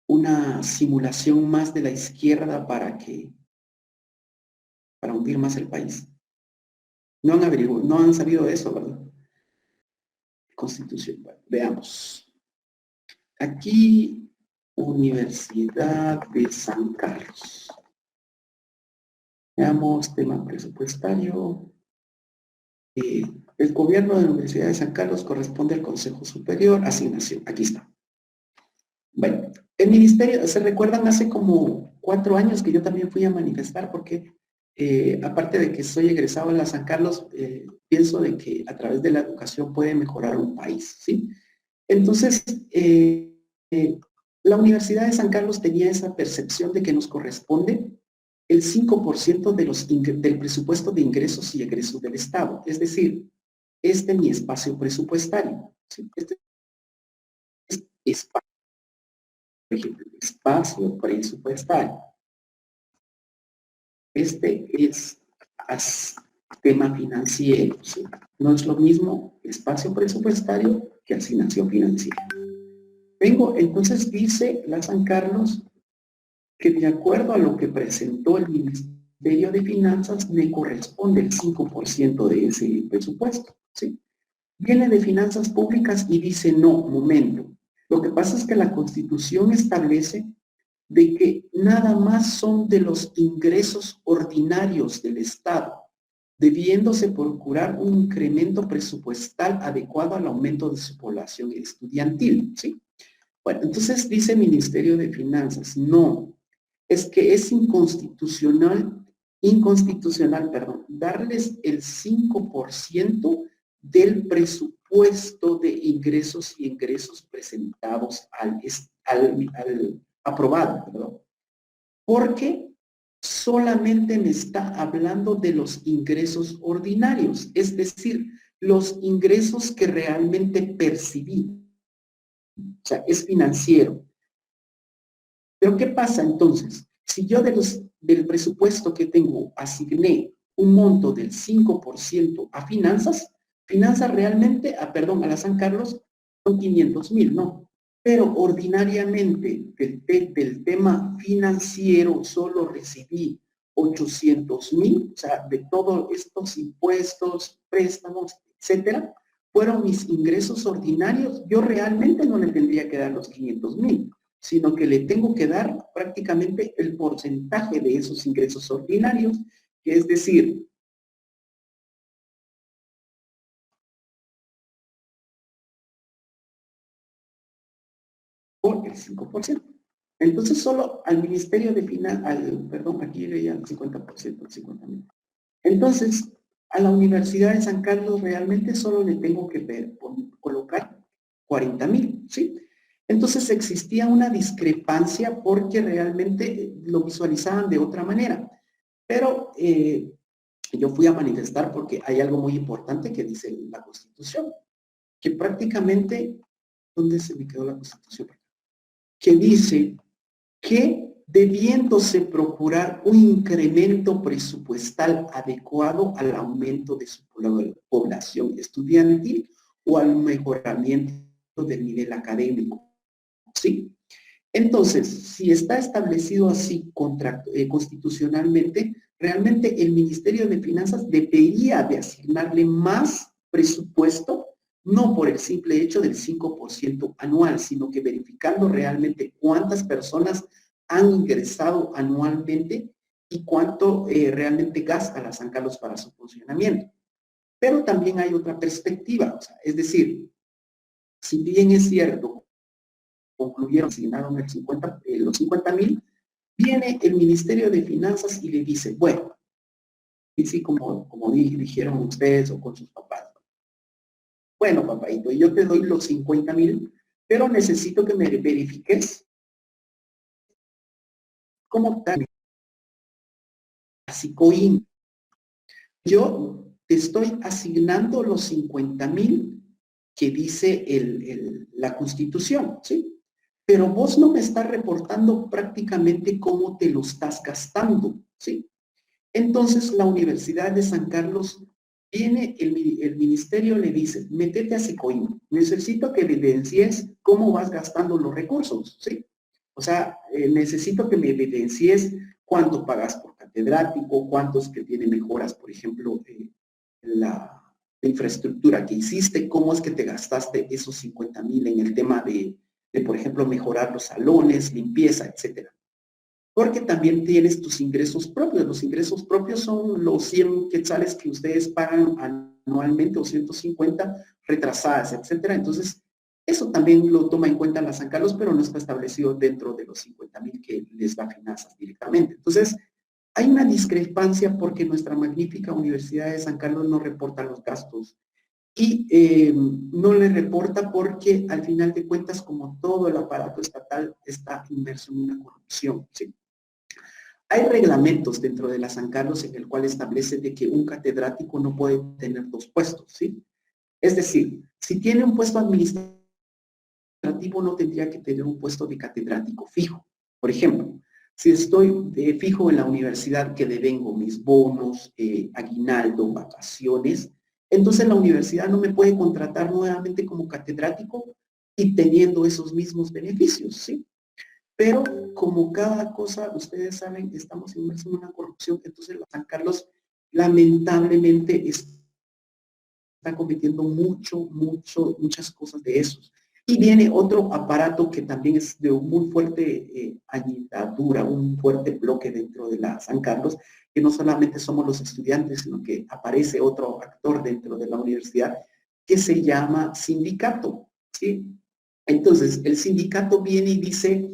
una simulación más de la izquierda para hundir más el país? No han sabido eso, ¿verdad? Constitución. Bueno, veamos. Aquí, Universidad de San Carlos. Veamos tema presupuestario. El gobierno de la Universidad de San Carlos corresponde al Consejo Superior. Asignación. Aquí está. Bueno, el ministerio, ¿se recuerdan hace como 4 años que yo también fui a manifestar? Porque aparte de que soy egresado de la San Carlos, pienso de que a través de la educación puede mejorar un país, ¿sí? Entonces, la Universidad de San Carlos tenía esa percepción de que nos corresponde el 5% del presupuesto de ingresos y egresos del Estado. Es decir, mi espacio presupuestario, ¿sí? Este es espacio, por ejemplo, espacio presupuestario. Este es tema financiero, ¿sí? No es lo mismo espacio presupuestario que asignación financiera. Entonces dice la San Carlos que de acuerdo a lo que presentó el Ministerio de Finanzas me corresponde el 5% de ese presupuesto, ¿sí? Viene de Finanzas Públicas y dice, no, momento. Lo que pasa es que la Constitución establece de que nada más son de los ingresos ordinarios del Estado, debiéndose procurar un incremento presupuestal adecuado al aumento de su población estudiantil, ¿sí? Bueno, entonces dice el Ministerio de Finanzas, no, es que es inconstitucional, darles el 5% del presupuesto de ingresos y egresos presentados aprobado, perdón, porque solamente me está hablando de los ingresos ordinarios, es decir, los ingresos que realmente percibí. O sea, es financiero. Pero ¿qué pasa entonces? Si yo del presupuesto que tengo asigné un monto del 5% a finanzas realmente, a la San Carlos, son 500,000, ¿no? Pero ordinariamente del tema financiero solo recibí 800,000, o sea, de todos estos impuestos, préstamos, etcétera, fueron mis ingresos ordinarios. Yo realmente no le tendría que dar los 500,000, sino que le tengo que dar prácticamente el porcentaje de esos ingresos ordinarios, que es decir, por el 5%. Entonces solo al Ministerio de Finanzas, aquí leía el 50%, 50,000. Entonces, a la Universidad de San Carlos realmente solo le tengo que colocar 40,000, ¿sí? Entonces existía una discrepancia porque realmente lo visualizaban de otra manera. Pero yo fui a manifestar porque hay algo muy importante que dice la Constitución, que prácticamente, ¿dónde se me quedó la Constitución? Que dice que debiéndose procurar un incremento presupuestal adecuado al aumento de su población estudiantil o al mejoramiento del nivel académico. ¿Sí? Entonces, si está establecido así constitucionalmente, realmente el Ministerio de Finanzas debería de asignarle más presupuesto, no por el simple hecho del 5% anual, sino que verificando realmente cuántas personas han ingresado anualmente y cuánto realmente gasta la San Carlos para su funcionamiento. Pero también hay otra perspectiva, o sea, es decir, si bien es cierto, concluyeron, asignaron los 50,000, viene el Ministerio de Finanzas y le dice, bueno, y sí, como dijeron ustedes o con sus papás, bueno, papaito, yo te doy los 50,000, pero necesito que me verifiques cómo está así COIN. Yo te estoy asignando los 50,000 que dice la Constitución, ¿sí? Pero vos no me estás reportando prácticamente cómo te lo estás gastando, ¿sí? Entonces la Universidad de San Carlos viene, el ministerio le dice, métete a Sicoin, necesito que evidencies cómo vas gastando los recursos, ¿sí? O sea, necesito que me evidencies cuánto pagas por catedrático, cuántos que tiene mejoras, por ejemplo, la infraestructura que hiciste, cómo es que te gastaste esos 50,000 en el tema de, por ejemplo, mejorar los salones, limpieza, etcétera. Porque también tienes tus ingresos propios. Los ingresos propios son los 100 quetzales que ustedes pagan anualmente o 150 retrasadas, etcétera. Entonces, eso también lo toma en cuenta la San Carlos, pero no está establecido dentro de los 50,000 que les da finanzas directamente. Entonces, hay una discrepancia porque nuestra magnífica Universidad de San Carlos no reporta los gastos y no le reporta porque al final de cuentas, como todo el aparato estatal está inmerso en una corrupción, ¿sí? Hay reglamentos dentro de la San Carlos en el cual establece de que un catedrático no puede tener dos puestos, ¿sí? Es decir, si tiene un puesto administrativo, no tendría que tener un puesto de catedrático fijo. Por ejemplo, si estoy fijo en la universidad que devengo mis bonos, aguinaldo, vacaciones, entonces la universidad no me puede contratar nuevamente como catedrático y teniendo esos mismos beneficios, ¿sí? Pero como cada cosa, ustedes saben, estamos inmersos en una corrupción, entonces la San Carlos lamentablemente está cometiendo muchas cosas de esos. Y viene otro aparato que también es de un muy fuerte añadidura, un fuerte bloque dentro de la San Carlos, que no solamente somos los estudiantes, sino que aparece otro actor dentro de la universidad que se llama sindicato, ¿sí? Entonces, el sindicato viene y dice,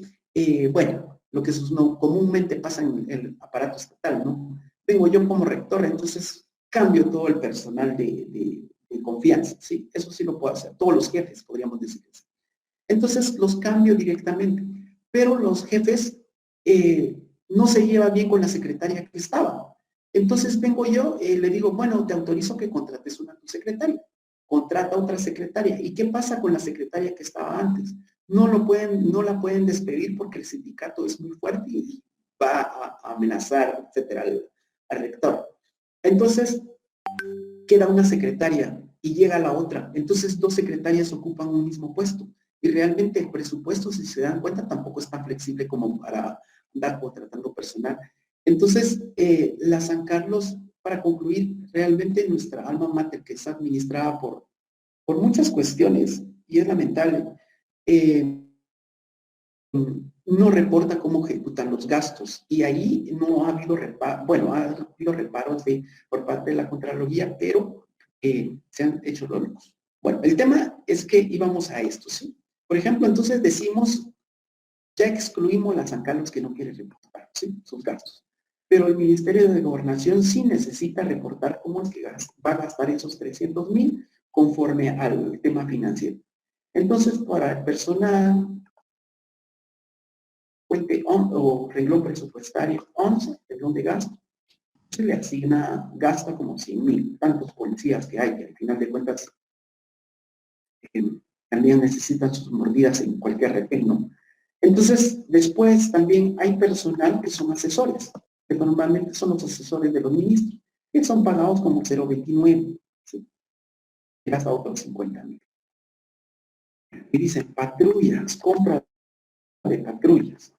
bueno, lo que comúnmente pasa en el aparato estatal, ¿no? Vengo yo como rector, entonces cambio todo el personal de confianza, ¿sí? Eso sí lo puedo hacer, todos los jefes podríamos decir eso. Entonces los cambio directamente, pero los jefes no se llevan bien con la secretaria que estaba. Entonces vengo yo, le digo, bueno, te autorizo que contrates una tu secretaria. Contrata otra secretaria. ¿Y qué pasa con la secretaria que estaba antes? No la pueden despedir porque el sindicato es muy fuerte y va a amenazar, etcétera, al rector. Entonces, queda una secretaria y llega la otra. Entonces, dos secretarias ocupan un mismo puesto. Y realmente el presupuesto, si se dan cuenta, tampoco es tan flexible como para andar contratando personal. Entonces, la San Carlos, para concluir, realmente nuestra alma mater, que es administrada por muchas cuestiones, y es lamentable, no reporta cómo ejecutan los gastos. Y ahí no ha habido reparos por parte de la Contraloría, pero se han hecho los locos. Bueno, el tema es que íbamos a esto, ¿sí? Por ejemplo, entonces decimos, ya excluimos la San Carlos que no quiere reportar, ¿sí? Sus gastos. Pero el Ministerio de Gobernación sí necesita reportar cómo es que va a gastar esos 300,000 conforme al tema financiero. Entonces, para persona fuente o renglón presupuestario 11, renglón de gasto, se le asigna, gasta como 100.000, tantos policías que hay, que al final de cuentas también necesitan sus mordidas en cualquier retén, ¿no? Entonces, después también hay personal que son asesores, que normalmente son los asesores de los ministros, que son pagados como 0,29, ¿sí? Hasta otros 50.000. Y dicen patrullas, compra de patrullas.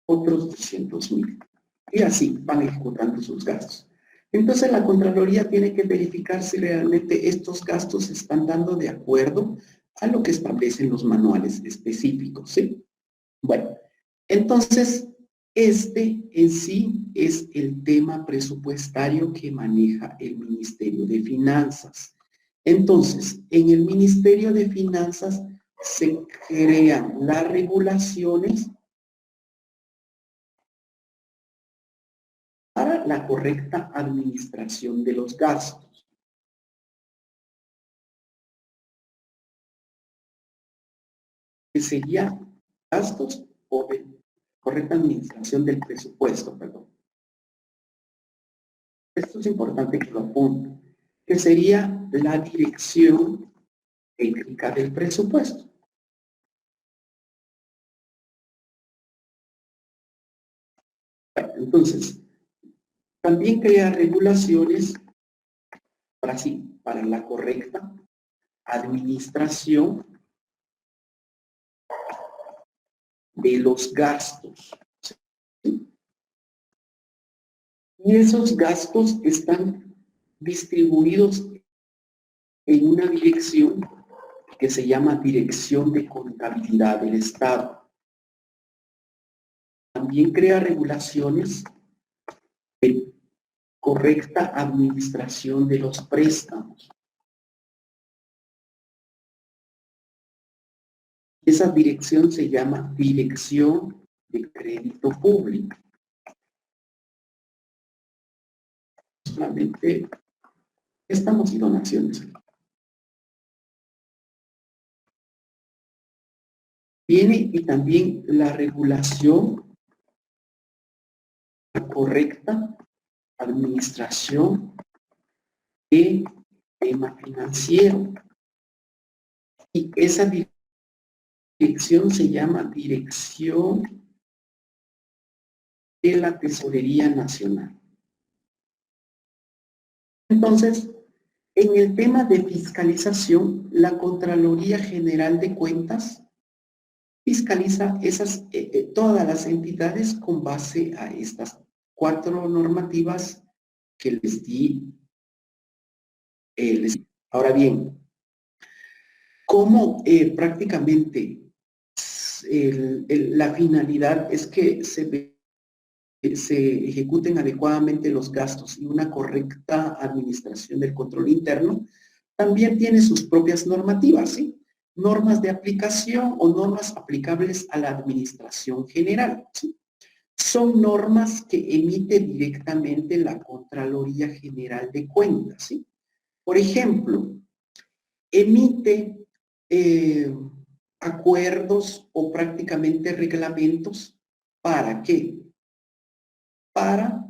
Otros 200.000. Y así van ejecutando sus gastos. Entonces la Contraloría tiene que verificar si realmente estos gastos se están dando de acuerdo a lo que establecen los manuales específicos, ¿sí? Bueno, entonces este en sí es el tema presupuestario que maneja el Ministerio de Finanzas. Entonces, en el Ministerio de Finanzas se crean las regulaciones para la correcta administración de los gastos. Que sería gastos o correcta administración del presupuesto, perdón. Esto es importante que lo apunten, que sería la dirección técnica del presupuesto. Bueno, entonces, también crea regulaciones para la correcta administración de los gastos. ¿Sí? Y esos gastos están distribuidos en una dirección que se llama Dirección de Contabilidad del Estado. También crea regulaciones de correcta administración de los préstamos. Esa dirección se llama Dirección de Crédito Público. Solamente préstamos y donaciones. Viene y también la regulación, la correcta administración del tema financiero. Y esa dirección se llama Dirección de la Tesorería Nacional. Entonces, en el tema de fiscalización, la Contraloría General de Cuentas fiscaliza todas las entidades con base a estas 4 normativas que les di. Ahora bien, ¿cómo prácticamente la finalidad es que se ejecuten adecuadamente los gastos y una correcta administración del control interno? También tiene sus propias normativas, ¿sí? Normas de aplicación o normas aplicables a la administración general, ¿sí? Son normas que emite directamente la Contraloría General de Cuentas, ¿sí? Por ejemplo, emite acuerdos o prácticamente reglamentos. ¿Para qué? Para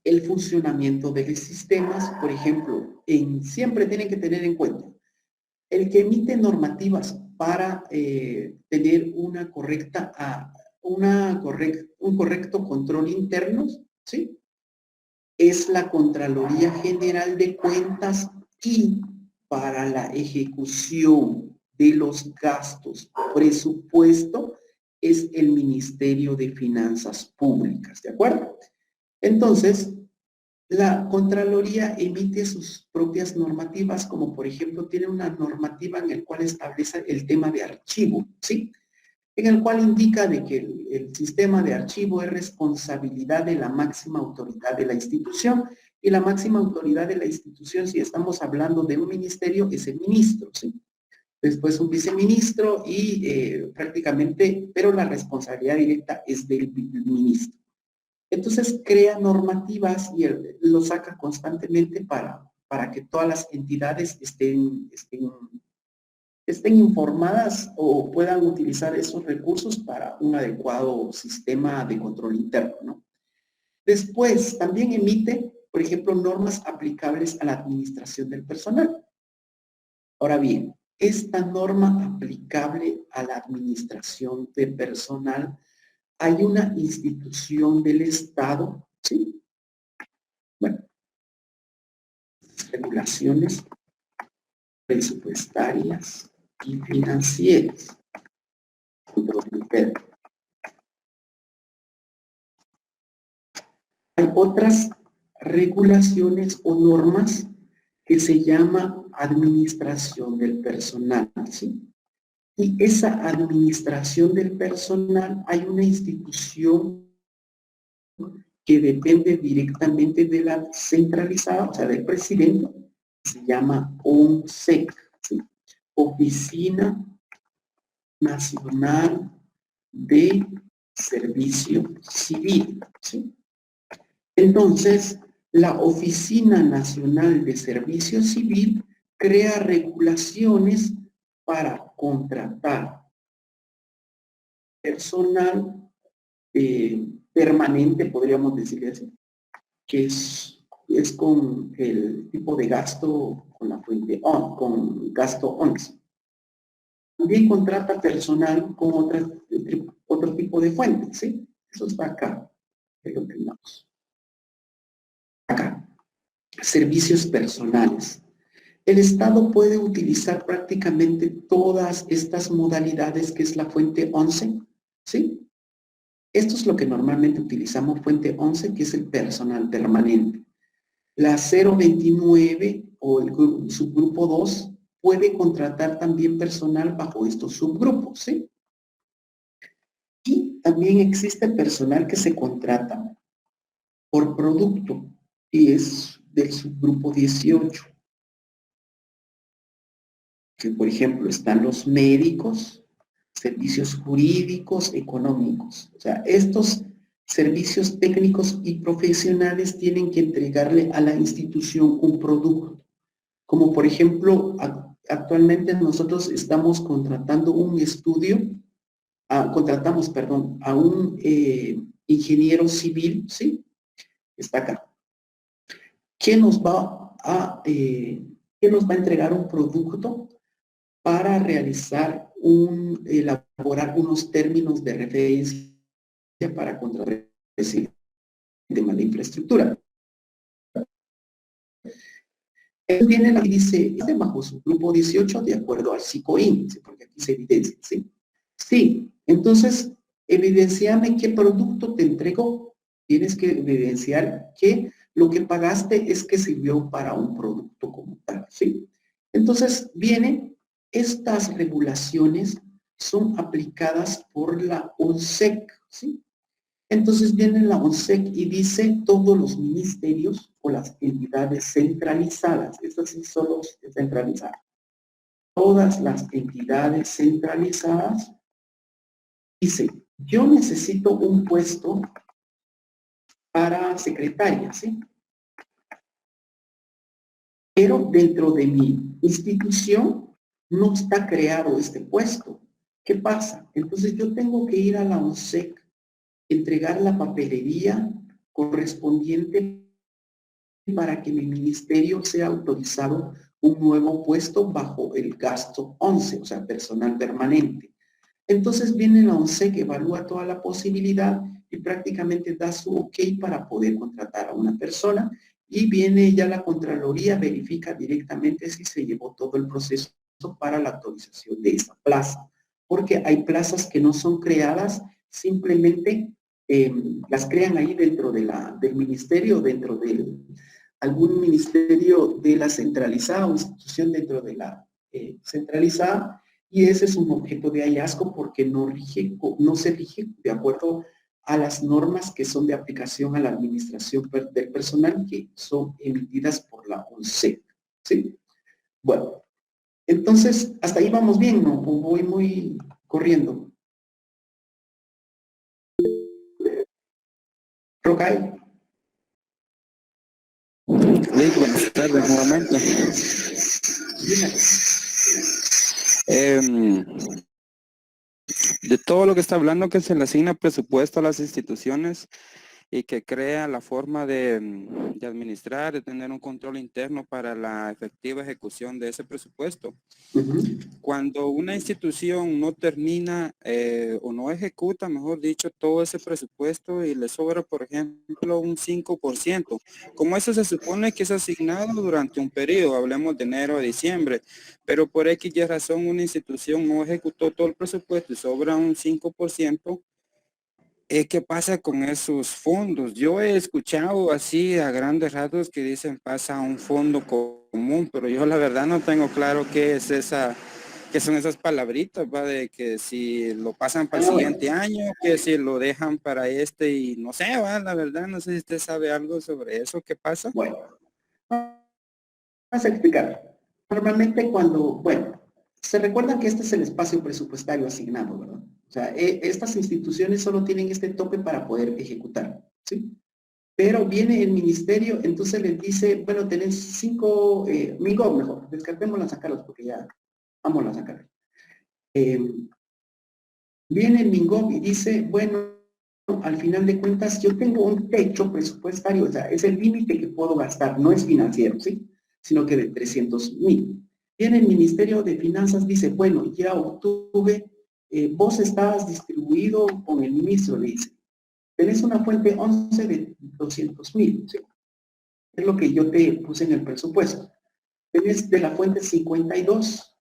el funcionamiento de los sistemas. Por ejemplo, siempre tienen que tener en cuenta el que emite normativas para tener un correcto control interno, ¿sí? Es la Contraloría General de Cuentas, y para la ejecución de los gastos presupuesto es el Ministerio de Finanzas Públicas, ¿de acuerdo? Entonces, la Contraloría emite sus propias normativas, como por ejemplo tiene una normativa en la cual establece el tema de archivo, ¿sí? En el cual indica de que el sistema de archivo es responsabilidad de la máxima autoridad de la institución, y la máxima autoridad de la institución, si estamos hablando de un ministerio, es el ministro, ¿sí? Después un viceministro y prácticamente, pero la responsabilidad directa es del ministro. Entonces crea normativas y lo saca constantemente para que todas las entidades estén estén informadas o puedan utilizar esos recursos para un adecuado sistema de control interno, ¿no? Después, también emite, por ejemplo, normas aplicables a la administración del personal. Ahora bien, esta norma aplicable a la administración del personal, hay una institución del Estado, ¿sí? Bueno, regulaciones presupuestarias y financieras. Hay otras regulaciones o normas que se llama administración del personal, ¿sí? Y esa administración del personal, hay una institución que depende directamente de la centralizada, o sea, del presidente, se llama ONSEC, ¿sí? Oficina Nacional de Servicio Civil, ¿sí? Entonces, la Oficina Nacional de Servicio Civil crea regulaciones para contratar personal permanente, podríamos decirle así, que es con el tipo de gasto, con la fuente con gasto 11. También contrata personal con otro tipo de fuente, ¿sí? Eso está acá, que lo tengamos. Acá, servicios personales. El Estado puede utilizar prácticamente todas estas modalidades que es la fuente 11, ¿sí? Esto es lo que normalmente utilizamos, fuente 11, que es el personal permanente. La 029 o el subgrupo 2 puede contratar también personal bajo estos subgrupos, ¿sí? Y también existe personal que se contrata por producto y es del subgrupo 18. Que por ejemplo están los médicos, servicios jurídicos, económicos. O sea, estos servicios técnicos y profesionales tienen que entregarle a la institución un producto. Como por ejemplo, actualmente nosotros estamos contratando un estudio, contratamos, perdón, a un ingeniero civil, ¿sí? Está acá. ¿Qué nos va a entregar un producto para realizar elaborar unos términos de referencia para contratar ese tema de infraestructura? Él viene y dice, bajo su grupo 18 de acuerdo al SICOIN, porque aquí se evidencia, ¿sí? Sí, entonces, evidenciame qué producto te entregó. Tienes que evidenciar que lo que pagaste es que sirvió para un producto como tal, ¿sí? Entonces, estas regulaciones son aplicadas por la ONSEC, ¿sí? Entonces viene la ONSEC y dice todos los ministerios o las entidades centralizadas, estas sí son los centralizadas. Todas las entidades centralizadas, dice, yo necesito un puesto para secretaria, ¿sí? Pero dentro de mi institución no está creado este puesto. ¿Qué pasa? Entonces yo tengo que ir a la ONSEC, entregar la papelería correspondiente para que mi ministerio sea autorizado un nuevo puesto bajo el gasto 11, o sea, personal permanente. Entonces viene la ONSEC, evalúa toda la posibilidad y prácticamente da su ok para poder contratar a una persona y viene ya la Contraloría, verifica directamente si se llevó todo el proceso para la autorización de esa plaza. Porque hay plazas que no son creadas, simplemente las crean ahí dentro de del ministerio, dentro de algún ministerio de la centralizada o institución dentro de la centralizada, y ese es un objeto de hallazgo porque no se rige de acuerdo a las normas que son de aplicación a la administración del personal que son emitidas por la ONSEC, ¿sí? Bueno, entonces, hasta ahí vamos bien, ¿no? O voy muy corriendo. Rocay. Buenas tardes nuevamente. Em, de todo lo que está hablando, que se le asigna presupuesto a las instituciones y que crea la forma de administrar, de tener un control interno para la efectiva ejecución de ese presupuesto. Cuando una institución no termina o no ejecuta, mejor dicho, todo ese presupuesto y le sobra, por ejemplo, un 5%, como eso se supone que es asignado durante un periodo, hablemos de enero a diciembre, pero por X y razón una institución no ejecutó todo el presupuesto y sobra un 5%, ¿qué pasa con esos fondos? Yo he escuchado así a grandes rasgos que dicen pasa a un fondo común, pero yo la verdad no tengo claro qué es qué son esas palabritas, ¿va? De que si lo pasan para el siguiente año, que si lo dejan para este y no sé, ¿va? La verdad no sé si usted sabe algo sobre eso, ¿qué pasa? Bueno, vamos a explicar. Normalmente bueno, se recuerdan que este es el espacio presupuestario asignado, ¿verdad? O sea, estas instituciones solo tienen este tope para poder ejecutar, ¿sí? Pero viene el ministerio, entonces les dice, bueno, tenés 5, MIGOV mejor, descartémoslas, sacarlas porque ya vamos a sacar. Viene el MIGOV y dice, bueno, al final de cuentas yo tengo un techo presupuestario, o sea, es el límite que puedo gastar, no es financiero, ¿sí? Sino que de 300,000. Viene el Ministerio de Finanzas, dice, bueno, ya obtuve, vos estás distribuido con el ministro, le dice. Tenés una fuente 11 de 200,000, ¿sí? Es lo que yo te puse en el presupuesto. Tenés de la fuente 52,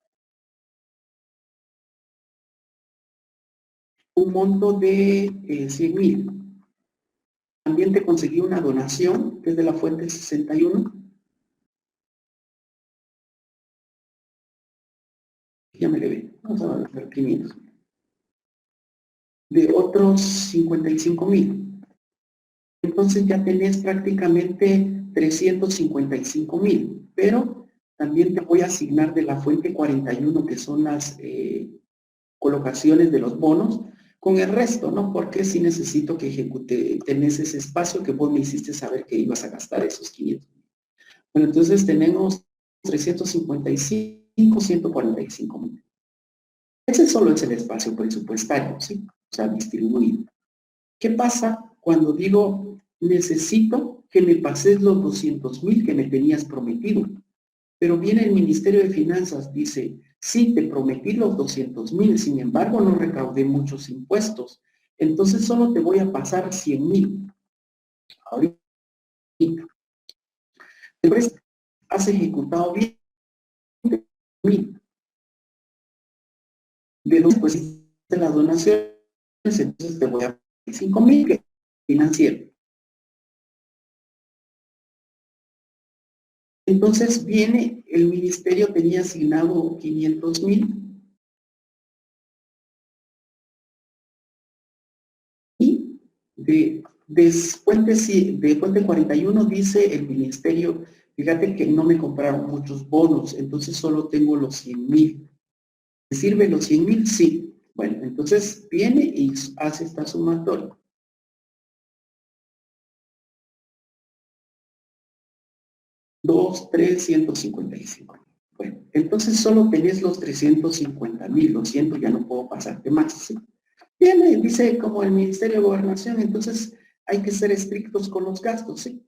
un monto de 100,000. También te conseguí una donación, que es de la fuente 61. Ya me le ve. Vamos a ver 500. De otros 55,000. Entonces ya tenés prácticamente 355,000. Pero también te voy a asignar de la fuente 41, que son las colocaciones de los bonos, con el resto, ¿no? Porque si necesito que ejecute, tenés ese espacio que vos me hiciste saber que ibas a gastar esos 500. Bueno, entonces tenemos 355, 145,000. Ese solo es el espacio presupuestario, ¿sí? O sea, distribuido. ¿Qué pasa cuando digo, necesito que me pases los 200,000 que me tenías prometido? Pero viene el Ministerio de Finanzas, dice, sí, te prometí los 200,000, sin embargo no recaudé muchos impuestos, entonces solo te voy a pasar 100,000. Ahorita. Después has ejecutado bien 1,000. De dos, pues, de las donaciones, entonces te voy a pasar 5,000 que es financiero. Entonces viene, el ministerio tenía asignado 500,000 y de fuente 41 dice el ministerio, fíjate que no me compraron muchos bonos, entonces solo tengo los 100,000. ¿Me sirve los 100,000? Sí. Bueno, entonces viene y hace esta sumatoria. 2, 3, 155. Bueno, entonces solo tenés los 350,000, lo siento, ya no puedo pasarte más, ¿sí? Viene, dice como el Ministerio de Gobernación, entonces hay que ser estrictos con los gastos, ¿sí?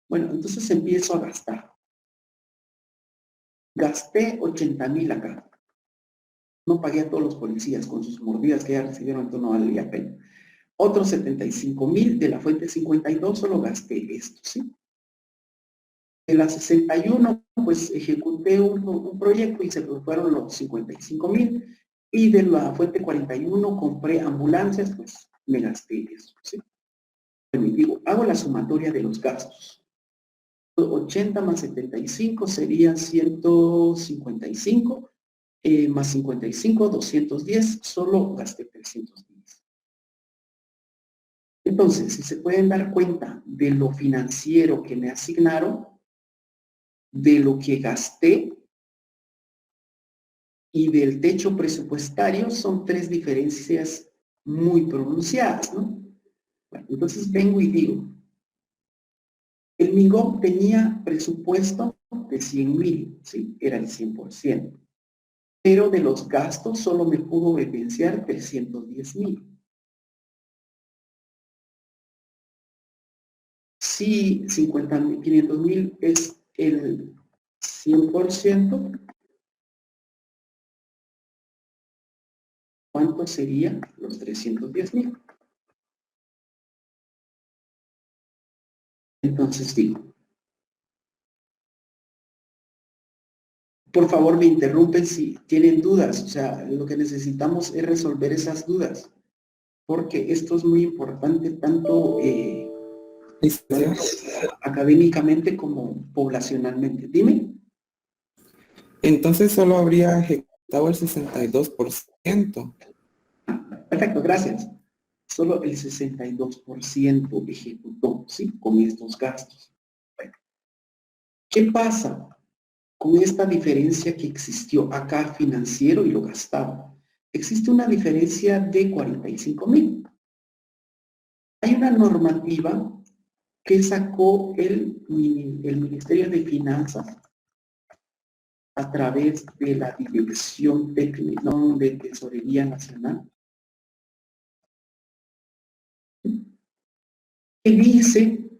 Bueno, entonces empiezo a gastar. Gasté 80,000 acá. No pagué a todos los policías con sus mordidas que ya recibieron, entonces no valía la pena. Otros 75,000 de la fuente 52 solo gasté esto, ¿sí? De la 61, pues ejecuté un proyecto y se fueron los 55,000. Y de la fuente 41 compré ambulancias, pues me gasté eso, ¿sí? Digo, hago la sumatoria de los gastos. 80 más 75 sería 155, más 55, 210, solo gasté 310. Entonces, si se pueden dar cuenta de lo financiero que me asignaron, de lo que gasté y del techo presupuestario, son tres diferencias muy pronunciadas, ¿no? Bueno, entonces vengo y digo, el MIGOV tenía presupuesto de 100,000, ¿sí? Era el 100%. pero de los gastos solo me pudo evidenciar 310,000. Si 500,000 es el 100%, ¿cuánto serían los 310,000? Entonces digo, por favor me interrumpen si tienen dudas, o sea, lo que necesitamos es resolver esas dudas, porque esto es muy importante tanto académicamente como poblacionalmente. Dime. Entonces solo habría ejecutado el 62%. Perfecto, gracias. Solo el 62% ejecutó, ¿sí? Con estos gastos. Bueno, ¿qué pasa con esta diferencia que existió acá financiero y lo gastado? Existe una diferencia de 45,000. Hay una normativa que sacó el Ministerio de Finanzas a través de la Dirección Técnica de Tesorería Nacional, que dice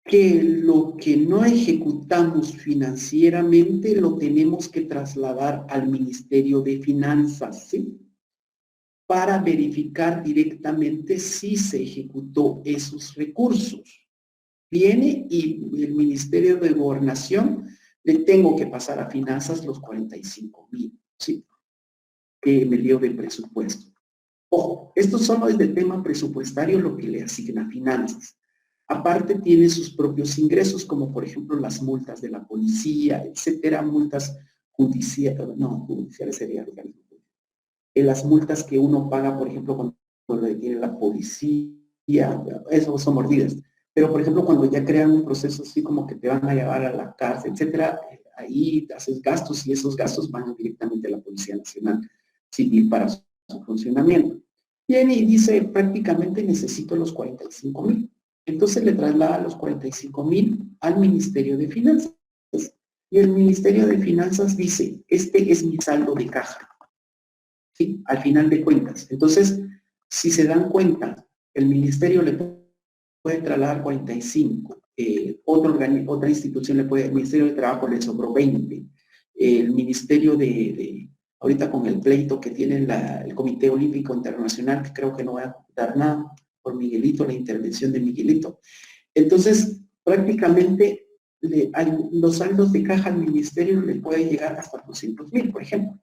que lo que no ejecutamos financieramente lo tenemos que trasladar al Ministerio de Finanzas, ¿sí? Para verificar directamente si se ejecutó esos recursos. Viene y el Ministerio de Gobernación le tengo que pasar a Finanzas los 45,000, ¿sí? Que me dio de presupuesto. Ojo, esto solo es de tema presupuestario lo que le asigna Finanzas. Aparte tiene sus propios ingresos, como por ejemplo las multas de la policía, etcétera, multas judiciales, no, judiciales sería las multas que uno paga, por ejemplo, cuando detiene la policía, eso son mordidas. Pero por ejemplo, cuando ya crean un proceso así como que te van a llevar a la cárcel, etcétera, ahí haces gastos y esos gastos van directamente a la Policía Nacional Civil para su funcionamiento. Bien, y dice prácticamente necesito los 45,000. Entonces le traslada los 45,000 al Ministerio de Finanzas. Y el Ministerio de Finanzas dice, este es mi saldo de caja. ¿Sí? Al final de cuentas. Entonces, si se dan cuenta, el Ministerio le puede trasladar 45. Otra institución le puede, el Ministerio de Trabajo le sobró 20. El Ministerio ahorita con el pleito que tiene el Comité Olímpico Internacional, que creo que no va a dar nada por Miguelito, la intervención de Miguelito. Entonces, prácticamente los saldos de caja al ministerio le puede llegar hasta 200,000, por ejemplo.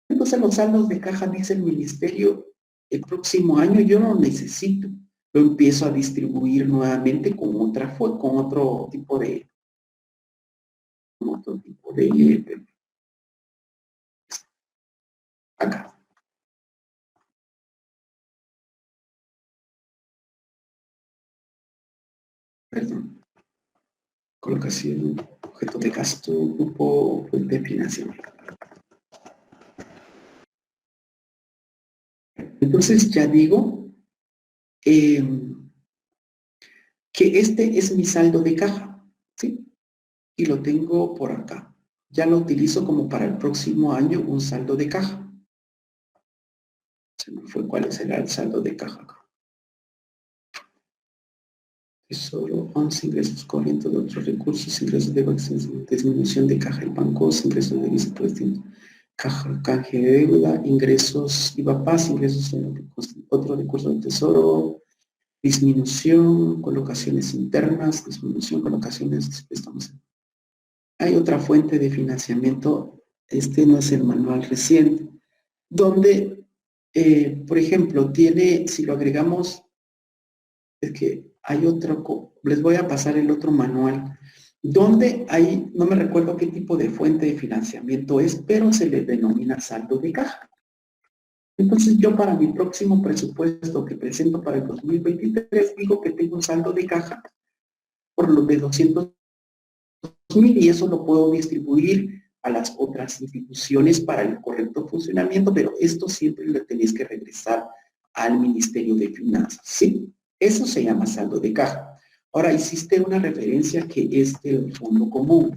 Entonces, los saldos de caja, dice el ministerio, el próximo año yo no necesito. Lo empiezo a distribuir nuevamente con otro tipo de acá. Perdón. Colocación, objeto de gasto, grupo de financiamiento. Entonces ya digo que este es mi saldo de caja, ¿sí? Y lo tengo por acá. Ya lo utilizo como para el próximo año un saldo de caja. Se me fue cuál será el saldo de caja acá. Tesoro, 11 ingresos corrientes de otros recursos, ingresos de disminución de caja en bancos, ingresos de visa caja, canje de deuda, ingresos IVA-PAS, ingresos en otro recurso del tesoro, disminución, colocaciones internas, disminución, colocaciones, estamos en. Hay otra fuente de financiamiento, este no es el manual reciente, donde, por ejemplo, tiene, si lo agregamos, es que hay otro, les voy a pasar el otro manual, donde hay, no me recuerdo qué tipo de fuente de financiamiento es, pero se le denomina saldo de caja. Entonces yo para mi próximo presupuesto que presento para el 2023 digo que tengo un saldo de caja por lo de 200,000 y eso lo puedo distribuir a las otras instituciones para el correcto funcionamiento, pero esto siempre lo tenéis que regresar al Ministerio de Finanzas, ¿sí? Eso se llama saldo de caja. Ahora, existe una referencia que es del fondo común.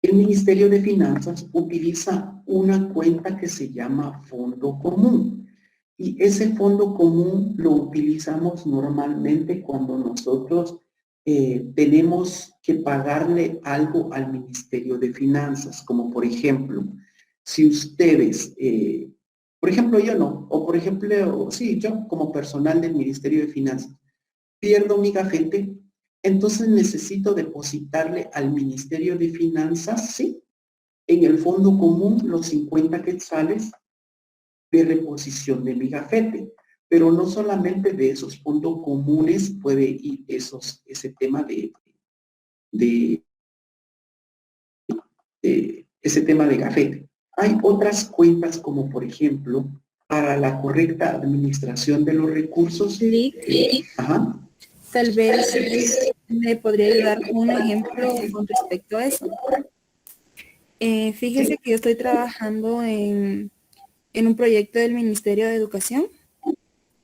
el Ministerio de Finanzas utiliza una cuenta que se llama fondo común. Y ese fondo común lo utilizamos normalmente cuando nosotros tenemos que pagarle algo al Ministerio de Finanzas, como por ejemplo, si ustedes, por ejemplo yo no, o por ejemplo, sí, yo como personal del Ministerio de Finanzas, pierdo mi gafete, entonces necesito depositarle al Ministerio de Finanzas, sí, en el fondo común los 50 quetzales de reposición de mi gafete. Pero no solamente de esos fondos comunes puede ir ese tema de ese tema de gafete. Hay otras cuentas como por ejemplo para la correcta administración de los recursos. Ajá. Tal vez me podría ayudar con un ejemplo con respecto a eso. Fíjese que yo estoy trabajando en un proyecto del Ministerio de Educación.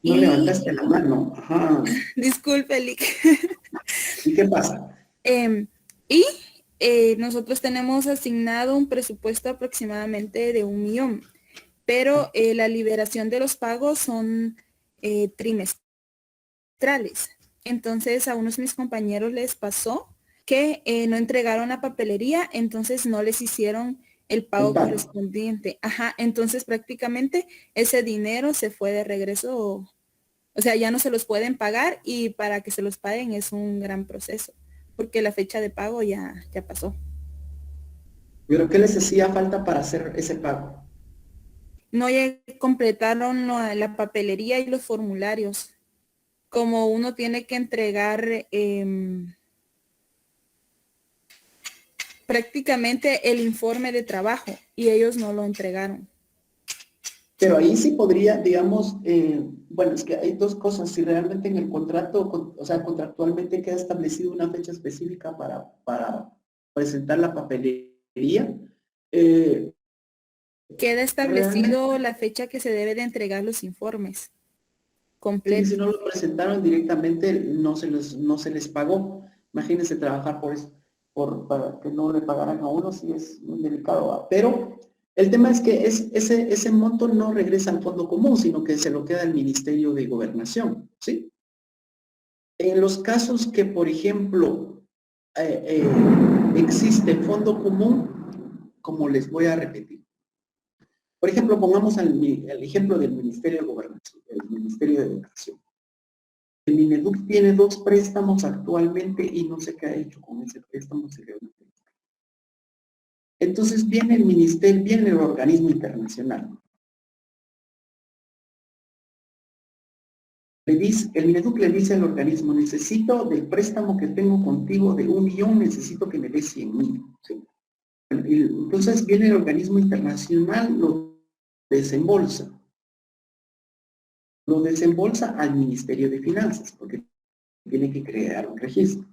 No levantaste la mano. Ajá. Disculpe, Lick. ¿Y qué pasa? Nosotros tenemos asignado un presupuesto aproximadamente de 1 millón, pero la liberación de los pagos son trimestrales. Entonces a unos de mis compañeros les pasó que no entregaron la papelería, entonces no les hicieron el pago correspondiente. Ajá, entonces prácticamente ese dinero se fue de regreso, o sea, ya no se los pueden pagar y para que se los paguen es un gran proceso, porque la fecha de pago ya pasó. ¿Pero qué les hacía falta para hacer ese pago? No completaron la papelería y los formularios. Como uno tiene que entregar prácticamente el informe de trabajo y ellos no lo entregaron. Pero ahí sí podría, digamos, bueno, es que hay dos cosas. Si realmente en el contrato, o sea, contractualmente queda establecido una fecha específica para presentar la papelería. Queda establecido la fecha que se debe de entregar los informes completos. Sí, si no lo presentaron directamente, no se les pagó. Imagínense trabajar por eso, para que no le pagaran a uno, sí es muy delicado. ¿Va? Pero el tema es que ese monto no regresa al fondo común, sino que se lo queda al Ministerio de Gobernación, ¿sí? En los casos que, por ejemplo, existe fondo común, como les voy a repetir. Por ejemplo, pongamos el ejemplo del Ministerio de Gobernación, el Ministerio de Educación. El Mineduc tiene 2 préstamos actualmente y no sé qué ha hecho con ese préstamo. Entonces viene el ministerio, viene el organismo internacional. El Mineduc le dice al organismo, necesito del préstamo que tengo contigo de 1 millón, necesito que me des 100,000. ¿Sí? Entonces viene el organismo internacional, lo desembolsa. Lo desembolsa al Ministerio de Finanzas, porque tiene que crear un registro.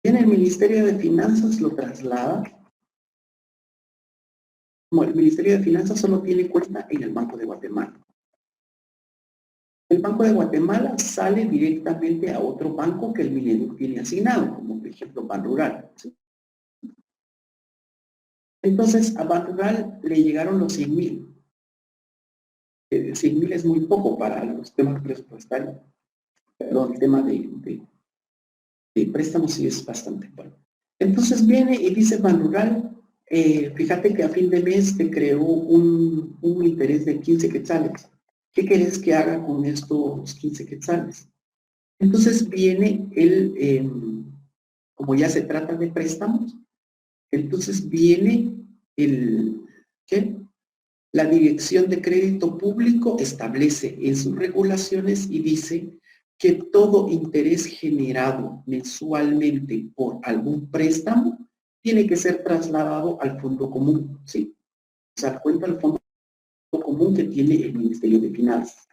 Viene el Ministerio de Finanzas, lo traslada. Como el Ministerio de Finanzas solo tiene cuenta en el Banco de Guatemala. El Banco de Guatemala sale directamente a otro banco que el Mineduc tiene asignado, como por ejemplo Banrural. ¿Sí? Entonces a Banrural le llegaron los 100,000. 100,000 es muy poco para los temas presupuestarios. Perdón, el tema de préstamos sí es bastante bueno. Entonces viene y dice Banrural, fíjate que a fin de mes te creó un interés de 15 quetzales. ¿Qué querés que haga con estos 15 quetzales? Entonces viene como ya se trata de préstamos, entonces viene la Dirección de Crédito Público establece en sus regulaciones y dice que todo interés generado mensualmente por algún préstamo tiene que ser trasladado al fondo común, ¿sí? O sea, cuenta al fondo común que tiene el Ministerio de Finanzas.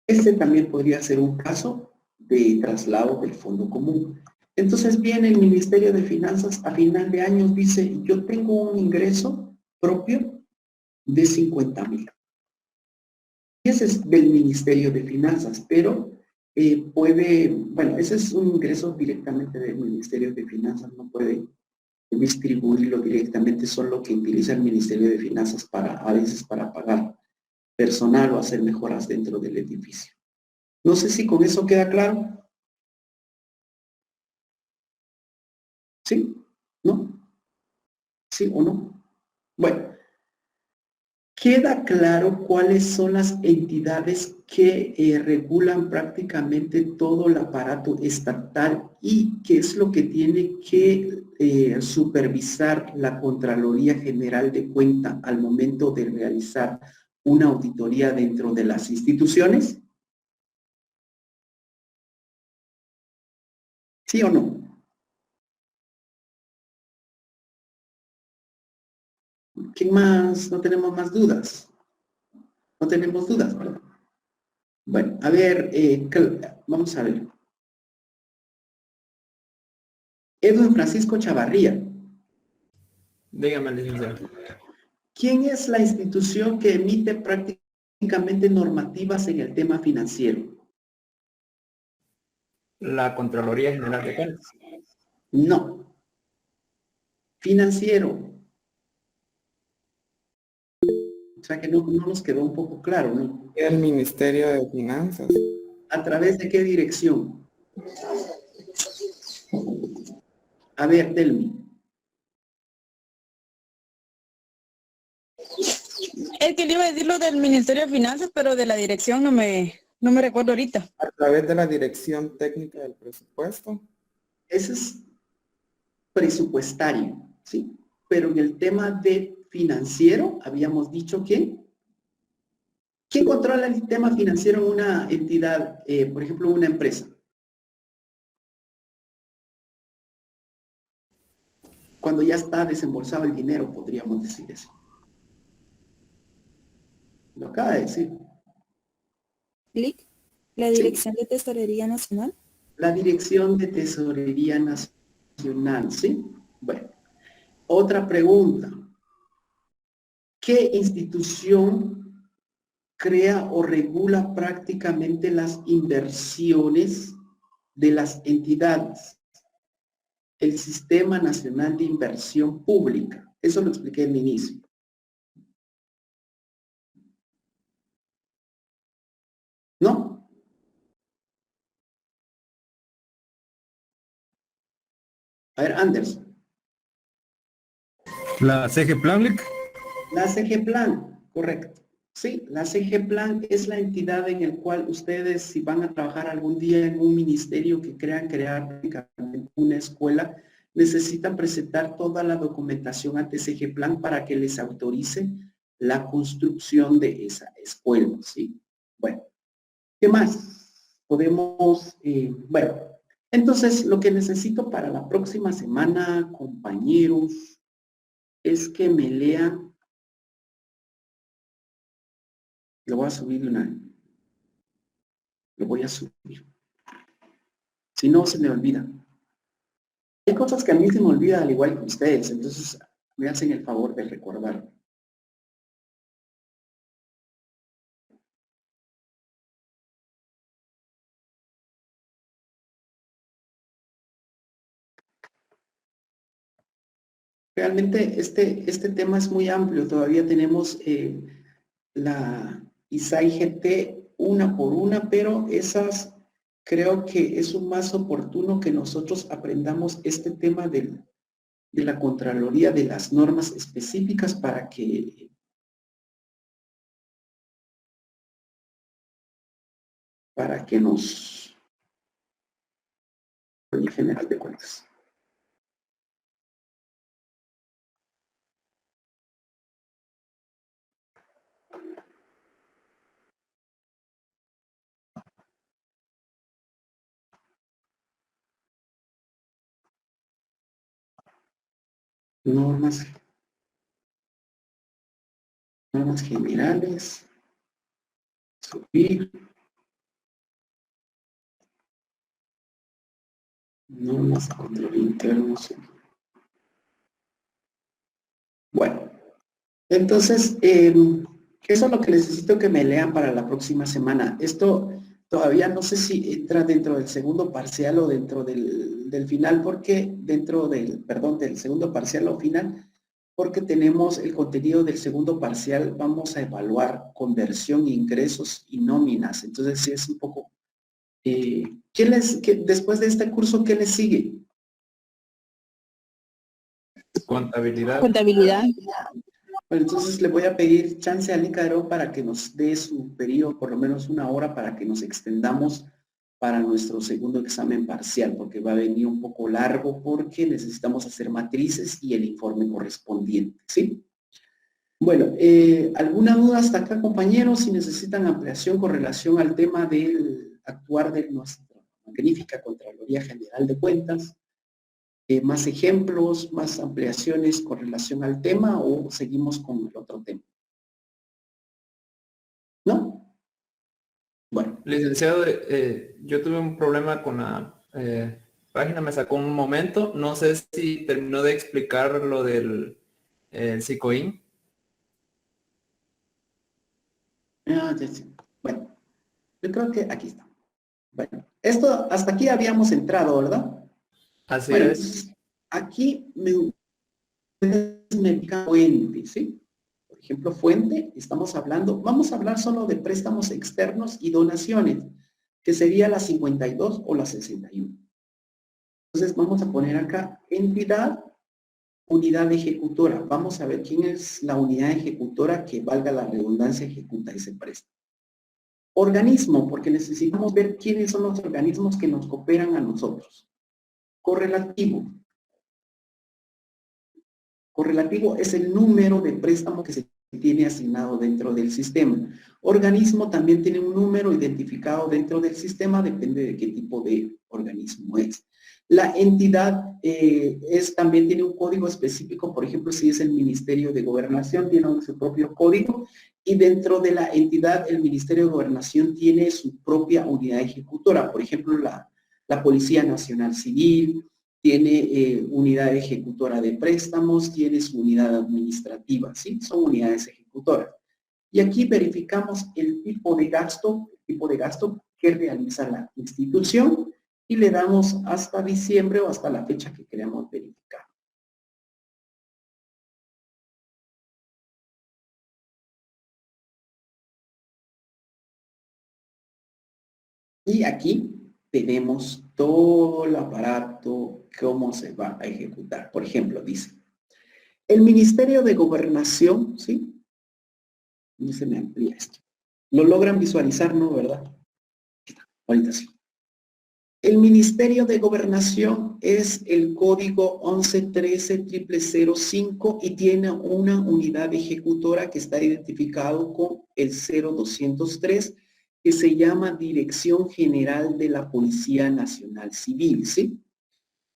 Este también podría ser un caso de traslado del fondo común. Entonces viene el Ministerio de Finanzas a final de año, dice, yo tengo un ingreso propio de 50,000. ese es del Ministerio de Finanzas, pero bueno, ese es un ingreso directamente del Ministerio de Finanzas, no puede distribuirlo directamente, solo que utiliza el Ministerio de Finanzas a veces para pagar personal o hacer mejoras dentro del edificio. No sé si con eso queda claro. ¿Sí? ¿No? ¿Sí o no? Bueno, queda claro cuáles son las entidades que regulan prácticamente todo el aparato estatal y qué es lo que tiene que supervisar la Contraloría General de Cuentas al momento de realizar una auditoría dentro de las instituciones. ¿Sí o no? ¿Quién más? No tenemos más dudas. No tenemos dudas, ¿verdad? Bueno, a ver, vamos a ver. Edwin Francisco Chavarría. Dígame, licenciado. ¿Quién es la institución que emite prácticamente normativas en el tema financiero? La Contraloría General de Cuentas. No. Financiero. O sea que no nos quedó un poco claro, ¿no? El Ministerio de Finanzas. ¿A través de qué dirección? A ver, Delmi. Es que le iba a decir lo del Ministerio de Finanzas, pero de la dirección no me recuerdo ahorita. A través de la Dirección Técnica del Presupuesto. Ese es presupuestario, ¿sí? Pero en el tema de financiero, habíamos dicho que ¿quién controla el tema financiero en una entidad, por ejemplo, una empresa? Cuando ya está desembolsado el dinero, podríamos decir eso. Lo acaba de decir. Clic. La Dirección de Tesorería Nacional. La Dirección de Tesorería Nacional, ¿sí? Bueno, otra pregunta. ¿Qué institución crea o regula prácticamente las inversiones de las entidades? El Sistema Nacional de Inversión Pública. Eso lo expliqué en el inicio. ¿No? A ver, Anderson. La CG Planlic. La CG Plan, correcto. Sí, la CG Plan es la entidad en la cual ustedes, si van a trabajar algún día en un ministerio que crean crear prácticamente una escuela, necesitan presentar toda la documentación ante CG Plan para que les autorice la construcción de esa escuela, ¿sí? Bueno, ¿qué más? Podemos, bueno, entonces lo que necesito para la próxima semana, compañeros, es que me lean. Lo voy a subir lo voy a subir. Si no, se me olvida. Hay cosas que a mí se me olvidan al igual que ustedes, entonces me hacen el favor de recordar. Realmente este tema es muy amplio. Todavía tenemos la ISAI GT una por una, pero esas creo que es un más oportuno que nosotros aprendamos este tema de la Contraloría, de las normas específicas para que nos General de Cuentas. Normas generales, subir, normas de control interno, subir. Bueno, entonces, Eso es lo que necesito que me lean para la próxima semana. Esto todavía no sé si entra dentro del segundo parcial o dentro del final, porque dentro del, perdón, del segundo parcial o final, porque tenemos el contenido del segundo parcial, vamos a evaluar conversión, ingresos y nóminas. Entonces sí es un poco... después de este curso, ¿qué les sigue? Contabilidad. Contabilidad. Bueno, entonces le voy a pedir chance a Licaro para que nos dé su periodo, por lo menos una hora, para que nos extendamos para nuestro segundo examen parcial, porque va a venir un poco largo porque necesitamos hacer matrices y el informe correspondiente, ¿sí? Bueno, ¿alguna duda hasta acá, compañeros? Si necesitan ampliación con relación al tema del actuar de nuestra magnífica Contraloría General de Cuentas, más ejemplos, más ampliaciones con relación al tema o seguimos con el otro tema. ¿No? Bueno. Licenciado, yo tuve un problema con la página, me sacó un momento. No sé si terminó de explicar lo del SICOIN. Bueno, yo creo que aquí está. Bueno, esto hasta aquí habíamos entrado, ¿verdad? Así bueno, es. Aquí me indica fuente, ¿sí? Por ejemplo, fuente, estamos hablando, vamos a hablar solo de préstamos externos y donaciones, que sería la 52 o la 61. Entonces vamos a poner acá entidad, unidad ejecutora. Vamos a ver quién es la unidad ejecutora que, valga la redundancia, ejecuta ese préstamo. Organismo, porque necesitamos ver quiénes son los organismos que nos cooperan a nosotros. Correlativo. Correlativo es el número de préstamo que se tiene asignado dentro del sistema. Organismo también tiene un número identificado dentro del sistema, depende de qué tipo de organismo es. La entidad también tiene un código específico, por ejemplo, si es el Ministerio de Gobernación, tiene su propio código, y dentro de la entidad, el Ministerio de Gobernación tiene su propia unidad ejecutora, por ejemplo, la Policía Nacional Civil, tiene unidad ejecutora de préstamos, tiene su unidad administrativa, ¿sí? Son unidades ejecutoras. Y aquí verificamos el tipo de gasto que realiza la institución y le damos hasta diciembre o hasta la fecha que queremos verificar. Y aquí tenemos todo el aparato, cómo se va a ejecutar. Por ejemplo, dice, el Ministerio de Gobernación, ¿sí? No se me amplía esto. ¿Lo logran visualizar, no, verdad? Ahorita sí. El Ministerio de Gobernación es el código 11130005 y tiene una unidad ejecutora que está identificado con el 0203, que se llama Dirección General de la Policía Nacional Civil, ¿sí?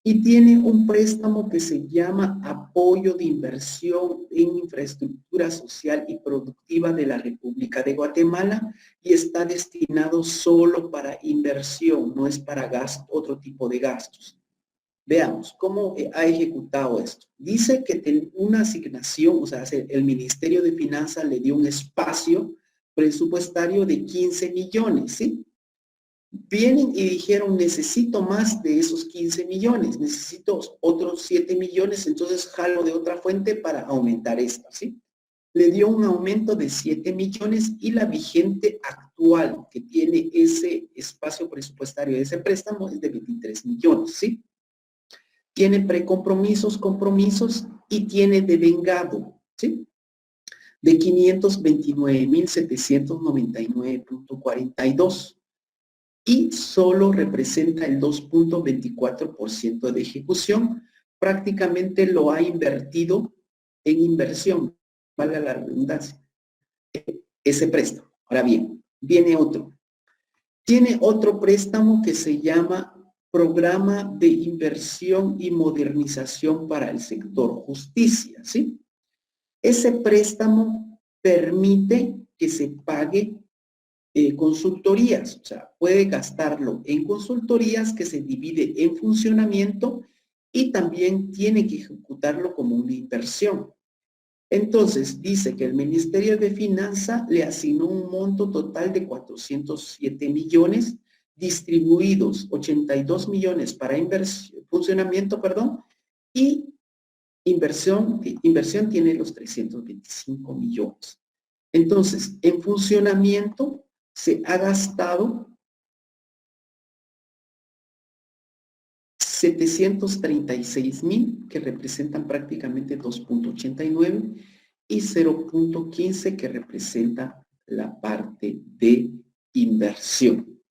Y tiene un préstamo que se llama Apoyo de Inversión en Infraestructura Social y Productiva de la República de Guatemala y está destinado solo para inversión, no es para gasto, otro tipo de gastos. Veamos cómo ha ejecutado esto. Dice que una asignación, o sea, el Ministerio de Finanzas le dio un espacio presupuestario de 15 millones, ¿sí? Vienen y dijeron, necesito más de esos 15 millones, necesito otros 7 millones, entonces jalo de otra fuente para aumentar esta, ¿sí? Le dio un aumento de 7 millones y la vigente actual que tiene ese espacio presupuestario de ese préstamo es de 23 millones, ¿sí? Tiene precompromisos, compromisos y tiene devengado, ¿sí? De 529.799.42. Y solo representa el 2.24% de ejecución. Prácticamente lo ha invertido en inversión, valga la redundancia, ese préstamo. Ahora bien, viene otro. Tiene otro préstamo que se llama Programa de Inversión y Modernización para el Sector Justicia, ¿sí? Ese préstamo permite que se pague consultorías, o sea, puede gastarlo en consultorías que se divide en funcionamiento y también tiene que ejecutarlo como una inversión. Entonces, dice que el Ministerio de Finanzas le asignó un monto total de 407 millones, distribuidos 82 millones para funcionamiento, y inversión tiene los 325 millones. Entonces, en funcionamiento se ha gastado 736,000, que representan prácticamente 2.89, y 0.15, que representa la parte de inversión.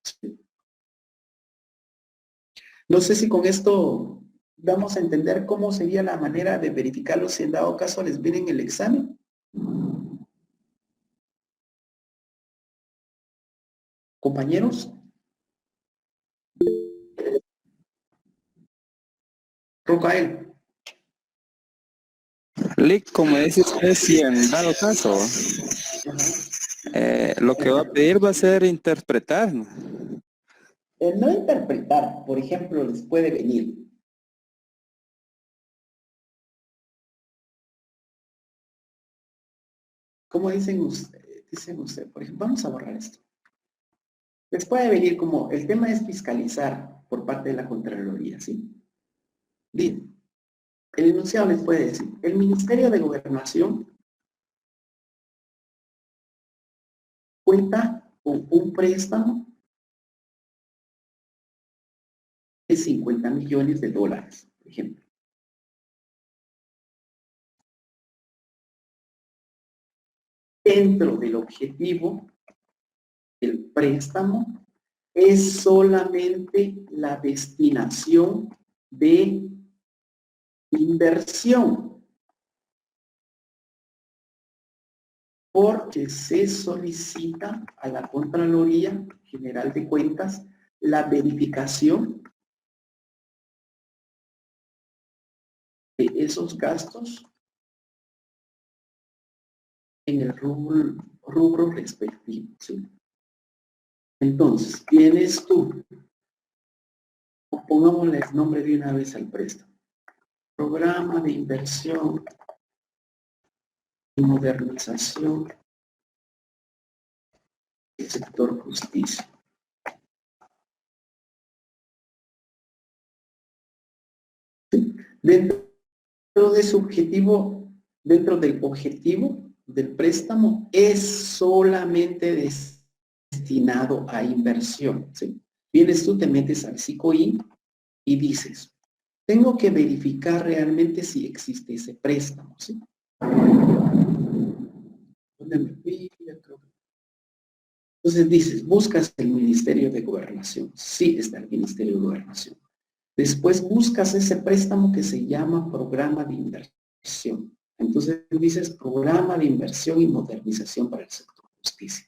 No sé si con esto vamos a entender cómo sería la manera de verificarlo si en dado caso les viene en el examen. Compañeros. Rocael. Lick, como dice usted, si en dado caso, lo que va a pedir va a ser interpretar, ¿no? No interpretar, por ejemplo, les puede venir. ¿Cómo dicen usted? Por ejemplo, vamos a borrar esto. Les puede venir como, el tema es fiscalizar por parte de la Contraloría, ¿sí? Bien, el enunciado les puede decir, el Ministerio de Gobernación cuenta con un préstamo de 50 millones de dólares, por ejemplo. Dentro del objetivo, el préstamo es solamente la destinación de inversión, porque se solicita a la Contraloría General de Cuentas la verificación de esos gastos en el rubro respectivo, ¿sí? Entonces, tienes tú, pongámosle el nombre de una vez al préstamo, programa de inversión y modernización del sector justicia. ¿Sí? Dentro de su objetivo, dentro del objetivo del préstamo, es solamente destinado a inversión, ¿sí? Vienes tú, te metes al SICOI y dices, tengo que verificar realmente si existe ese préstamo, ¿sí? ¿Dónde me fui? Entonces dices, buscas el Ministerio de Gobernación. Sí, está el Ministerio de Gobernación. Después buscas ese préstamo que se llama Programa de Inversión. Entonces dices Programa de Inversión y Modernización para el Sector Justicia.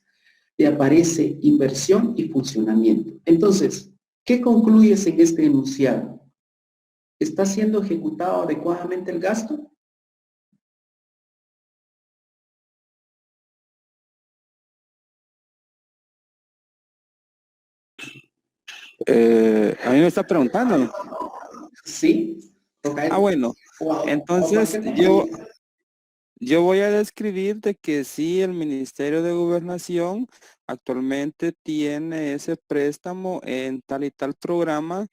Te aparece inversión y funcionamiento. Entonces, ¿qué concluyes en este enunciado? ¿Está siendo ejecutado adecuadamente el gasto? A mí me está preguntando. Sí. Bueno, entonces yo voy a describir de que sí, el Ministerio de Gobernación actualmente tiene ese préstamo en tal y tal programa,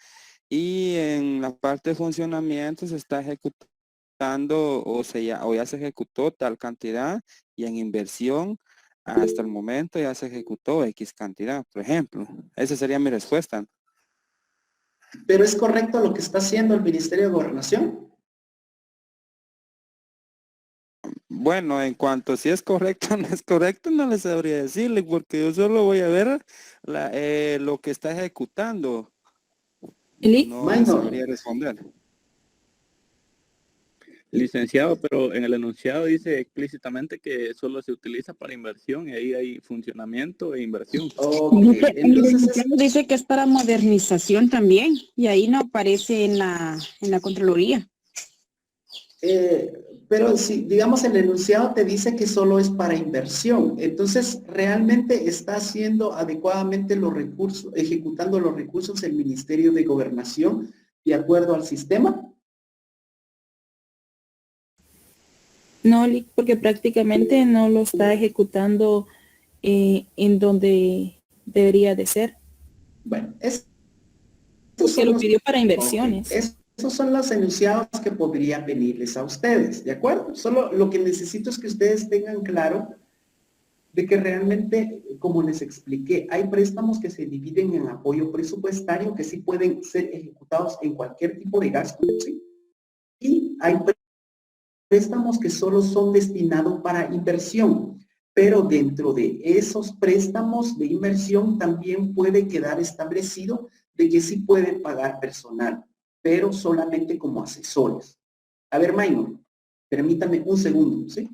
y en la parte de funcionamiento se está ejecutando o ya se ejecutó tal cantidad, y en inversión hasta el momento ya se ejecutó X cantidad, por ejemplo. Esa sería mi respuesta. ¿Pero es correcto lo que está haciendo el Ministerio de Gobernación? Bueno, en cuanto si es correcto o no es correcto, no les sabría decirle, porque yo solo voy a ver lo que está ejecutando. No les sabría responder. Licenciado, pero en el enunciado dice explícitamente que solo se utiliza para inversión, y ahí hay funcionamiento e inversión. Okay. Entonces, dice que es para modernización también, y ahí no aparece en la Contraloría. Pero si, digamos, el enunciado te dice que solo es para inversión, entonces, ¿realmente está haciendo adecuadamente los recursos, ejecutando los recursos el Ministerio de Gobernación de acuerdo al sistema? No, porque prácticamente no lo está ejecutando en donde debería de ser. Bueno, estos Porque son lo los, pidió para ok, inversiones. esos son los enunciados que podría pedirles a ustedes, ¿de acuerdo? Solo lo que necesito es que ustedes tengan claro de que realmente, como les expliqué, hay préstamos que se dividen en apoyo presupuestario que sí pueden ser ejecutados en cualquier tipo de gasto, ¿sí? Y hay préstamos que solo son destinados para inversión, pero dentro de esos préstamos de inversión también puede quedar establecido de que sí pueden pagar personal, pero solamente como asesores. A ver, Maynor, permítame un segundo, ¿sí?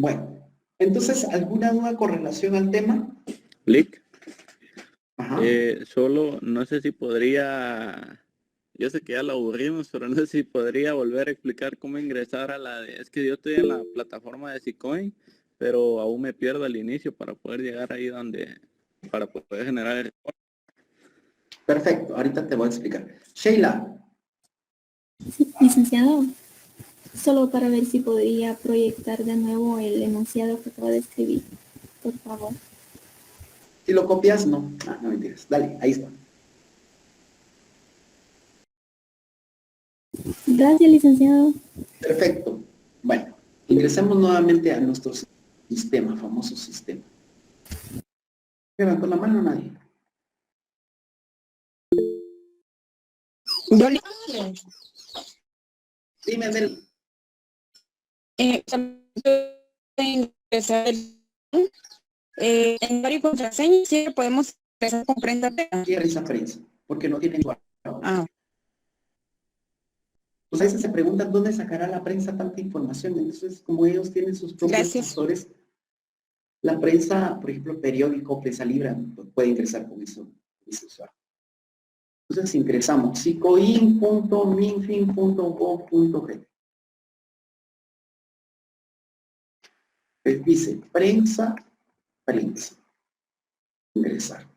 Bueno, entonces, ¿alguna duda con relación al tema? Lick, Ajá. solo no sé si podría, yo sé que ya lo aburrimos, pero no sé si podría volver a explicar cómo ingresar a es que yo estoy en la plataforma de Ccoin, pero aún me pierdo al inicio para poder llegar ahí para poder generar el... Perfecto, ahorita te voy a explicar. Sheila, Licenciado, solo para ver si podría proyectar de nuevo el enunciado que acabo de escribir, por favor. si lo copias, no. Ah, no mentiras. Dale, ahí está. Gracias, licenciado. Perfecto. Bueno, ingresemos nuevamente a nuestro sistema, famoso sistema. ¿Levantó la mano nadie? Yo Dime, Del. ingresar en varios contraseñas, sí podemos empezar con prenda. Cierra esa prensa, porque no tienen guardado. Ah, Pues a veces se preguntan dónde sacará la prensa tanta información. Entonces, como ellos tienen sus propios gracias. sensores, la prensa, por ejemplo, periódico, prensa libre, puede ingresar con eso, ese usuario. Entonces ingresamos cicoin.minfin.gov.gt. Dice prensa, ingresar.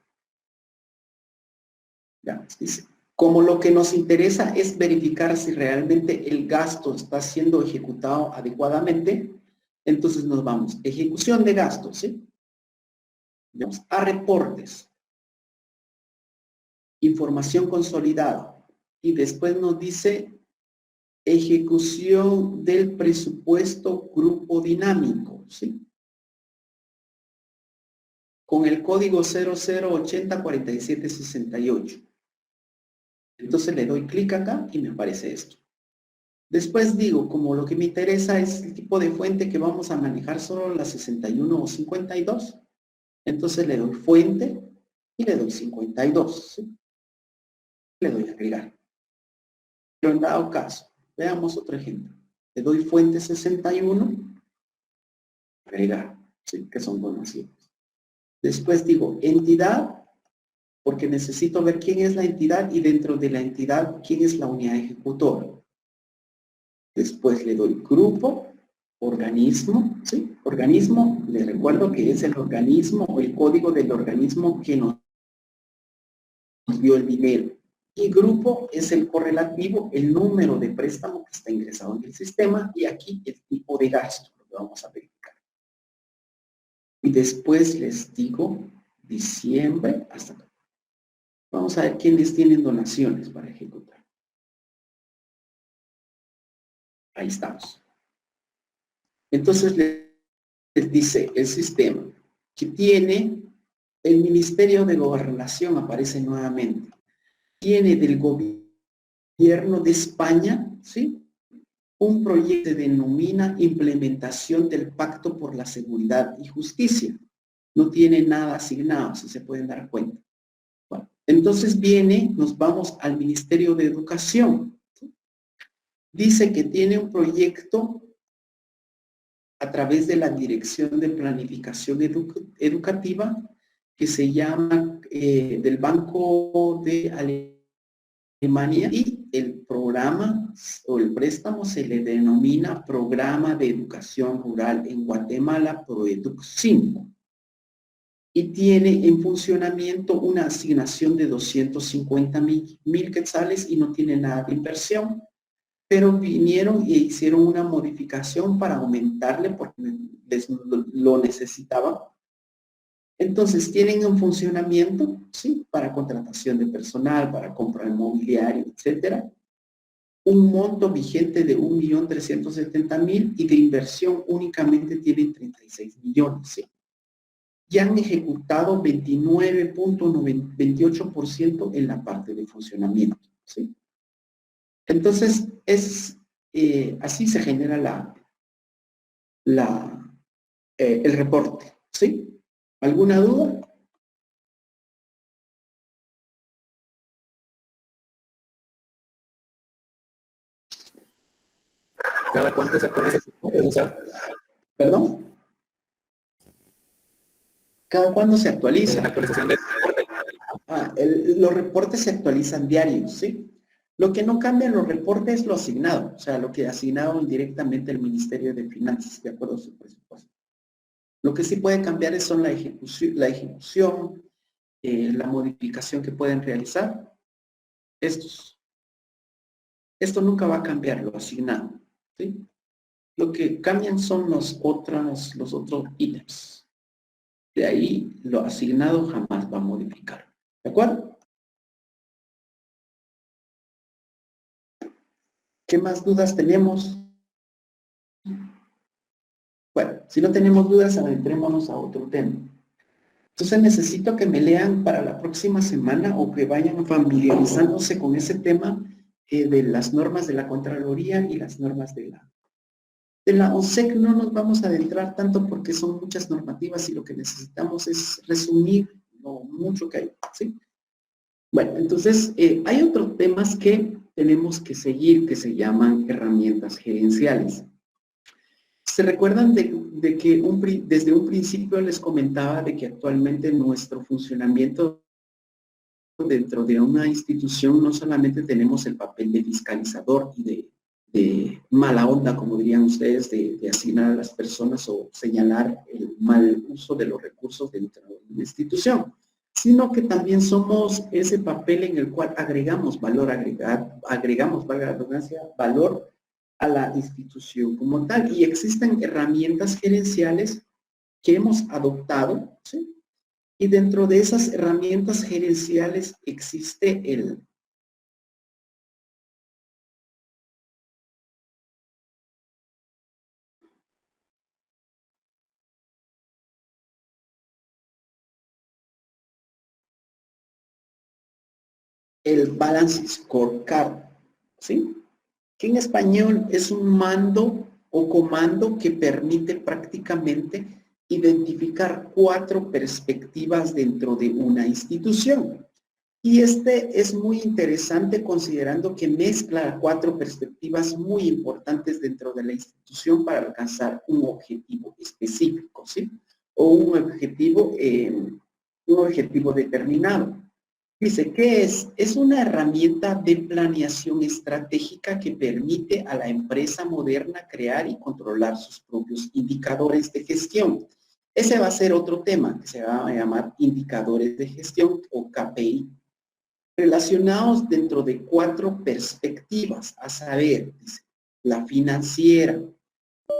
Ya, dice, como lo que nos interesa es verificar si realmente el gasto está siendo ejecutado adecuadamente, entonces nos vamos, ejecución de gastos, ¿sí? Vamos a reportes, información consolidada, y después nos dice ejecución del presupuesto grupo dinámico, ¿sí? Con el código 00804768. Entonces le doy clic acá y me aparece esto. Después digo, como lo que me interesa es el tipo de fuente que vamos a manejar solo la 61 o 52, entonces le doy fuente y le doy 52, ¿sí? Le doy agregar. Pero en dado caso, veamos otro ejemplo. Le doy fuente 61, agregar, ¿sí? Que son donaciones. Después digo entidad, porque necesito ver quién es la entidad y dentro de la entidad quién es la unidad ejecutora. Después le doy grupo, organismo, ¿sí? Organismo, les recuerdo que es el organismo o el código del organismo que nos dio el dinero. Y grupo es el correlativo, el número de préstamo que está ingresado en el sistema y aquí el tipo de gasto, lo que vamos a verificar. Y después les digo diciembre hasta acá. Vamos a ver quiénes tienen donaciones para ejecutar. Ahí estamos. Entonces les dice el sistema que tiene el Ministerio de Gobernación, aparece nuevamente. Tiene del gobierno de España, ¿sí? Un proyecto que se denomina Implementación del Pacto por la Seguridad y Justicia. No tiene nada asignado, si se pueden dar cuenta. Bueno, entonces nos vamos al Ministerio de Educación. ¿Sí? dice que tiene un proyecto a través de la Dirección de Planificación Educativa que se llama del Banco de Alemania, y el programa o el préstamo se le denomina Programa de Educación Rural en Guatemala, PROEDUC 5. Y tiene en funcionamiento una asignación de 250,000 quetzales y no tiene nada de inversión. Pero vinieron y hicieron una modificación para aumentarle porque lo necesitaban. Entonces, tienen en funcionamiento, ¿sí? Para contratación de personal, para compra de mobiliario, etcétera, un monto vigente de 1.370.000 y de inversión únicamente tienen 36 millones, ¿sí? Ya han ejecutado 29.28% en la parte de funcionamiento, ¿sí? Entonces, así se genera el reporte, ¿sí? ¿Alguna duda? ¿Cada cuánto se actualiza? ¿Perdón? ¿Cada cuándo se actualiza? La actualización de... Los reportes se actualizan diarios, ¿sí? Lo que no cambia en los reportes es lo asignado, o sea, lo que asignaron directamente el Ministerio de Finanzas, de acuerdo a su presupuesto. Lo que sí puede cambiar son la ejecución, la modificación que pueden realizar. Esto nunca va a cambiar, lo asignado, ¿sí? Lo que cambian son los otros ítems. De ahí, lo asignado jamás va a modificar. ¿De acuerdo? ¿Qué más dudas tenemos? Bueno, si no tenemos dudas, adentrémonos a otro tema. Entonces necesito que me lean para la próxima semana o que vayan familiarizándose con ese tema de las normas de la Contraloría y las normas de la ONSEC. No nos vamos a adentrar tanto porque son muchas normativas y lo que necesitamos es resumir lo mucho que hay, ¿sí? Bueno, entonces hay otros temas que tenemos que seguir que se llaman herramientas gerenciales. ¿Se recuerdan de que desde un principio les comentaba de que actualmente nuestro funcionamiento dentro de una institución no solamente tenemos el papel de fiscalizador y de mala onda, como dirían ustedes, de asignar a las personas o señalar el mal uso de los recursos dentro de una institución, sino que también somos ese papel en el cual agregamos valor, agregamos, valga la redundancia, valor a la institución como tal. Y existen herramientas gerenciales que hemos adoptado, ¿sí? Y dentro de esas herramientas gerenciales existe el Balance Scorecard, ¿sí? Que en español es un mando o comando que permite prácticamente identificar 4 perspectivas dentro de una institución. Y este es muy interesante considerando que mezcla 4 perspectivas muy importantes dentro de la institución para alcanzar un objetivo específico, ¿sí? O un objetivo determinado. Dice, ¿qué es? Es una herramienta de planeación estratégica que permite a la empresa moderna crear y controlar sus propios indicadores de gestión. Ese va a ser otro tema que se va a llamar indicadores de gestión o KPI, relacionados dentro de 4 perspectivas, a saber, dice, la financiera,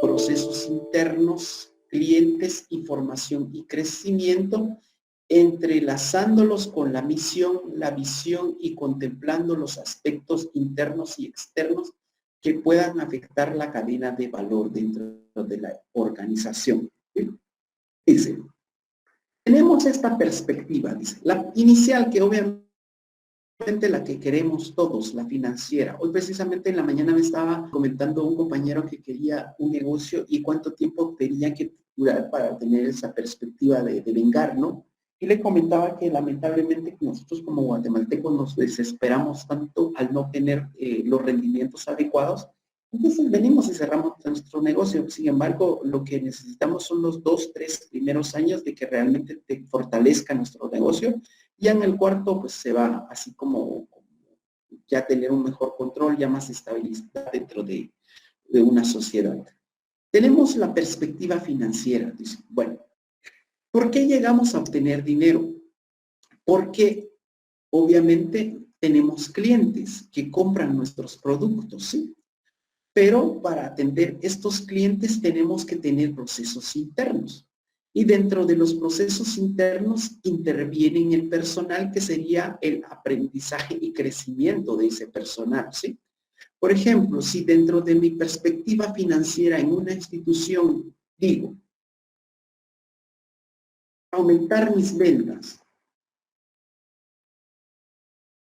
procesos internos, clientes, información y crecimiento, entrelazándolos con la misión, la visión y contemplando los aspectos internos y externos que puedan afectar la cadena de valor dentro de la organización. Dice, tenemos esta perspectiva, dice, la inicial, que obviamente la que queremos todos, la financiera. Hoy precisamente en la mañana me estaba comentando un compañero que quería un negocio y cuánto tiempo tenía que durar para tener esa perspectiva de vengar, ¿no? Y le comentaba que lamentablemente nosotros como guatemaltecos nos desesperamos tanto al no tener los rendimientos adecuados Entonces venimos y cerramos nuestro negocio. Sin embargo, lo que necesitamos son los 2, 3 primeros años de que realmente te fortalezca nuestro negocio. Y en el cuarto, pues se va así como ya tener un mejor control, ya más estabilidad dentro de una sociedad. Tenemos la perspectiva financiera. Dice, bueno, ¿por qué llegamos a obtener dinero? Porque obviamente tenemos clientes que compran nuestros productos, ¿sí? Pero para atender estos clientes tenemos que tener procesos internos. Y dentro de los procesos internos interviene el personal, que sería el aprendizaje y crecimiento de ese personal, ¿sí? Por ejemplo, si dentro de mi perspectiva financiera en una institución digo, aumentar mis ventas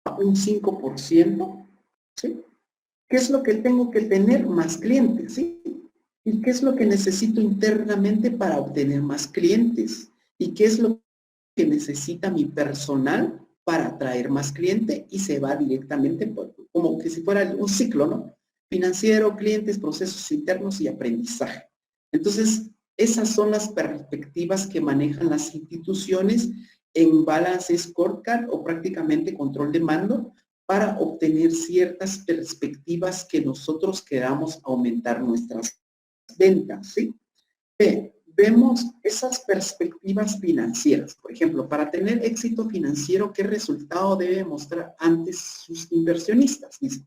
a un 5%, ¿sí? ¿Qué es lo que tengo que tener? Más clientes, ¿sí? ¿Y qué es lo que necesito internamente para obtener más clientes? ¿Y qué es lo que necesita mi personal para atraer más clientes? Y se va directamente como que si fuera un ciclo, ¿no? Financiero, clientes, procesos internos y aprendizaje. Entonces, esas son las perspectivas que manejan las instituciones en Balance Scorecard o prácticamente control de mando, para obtener ciertas perspectivas que nosotros queramos aumentar nuestras ventas, ¿sí? Vemos esas perspectivas financieras. Por ejemplo, para tener éxito financiero, ¿qué resultado debe mostrar antes sus inversionistas? Dice,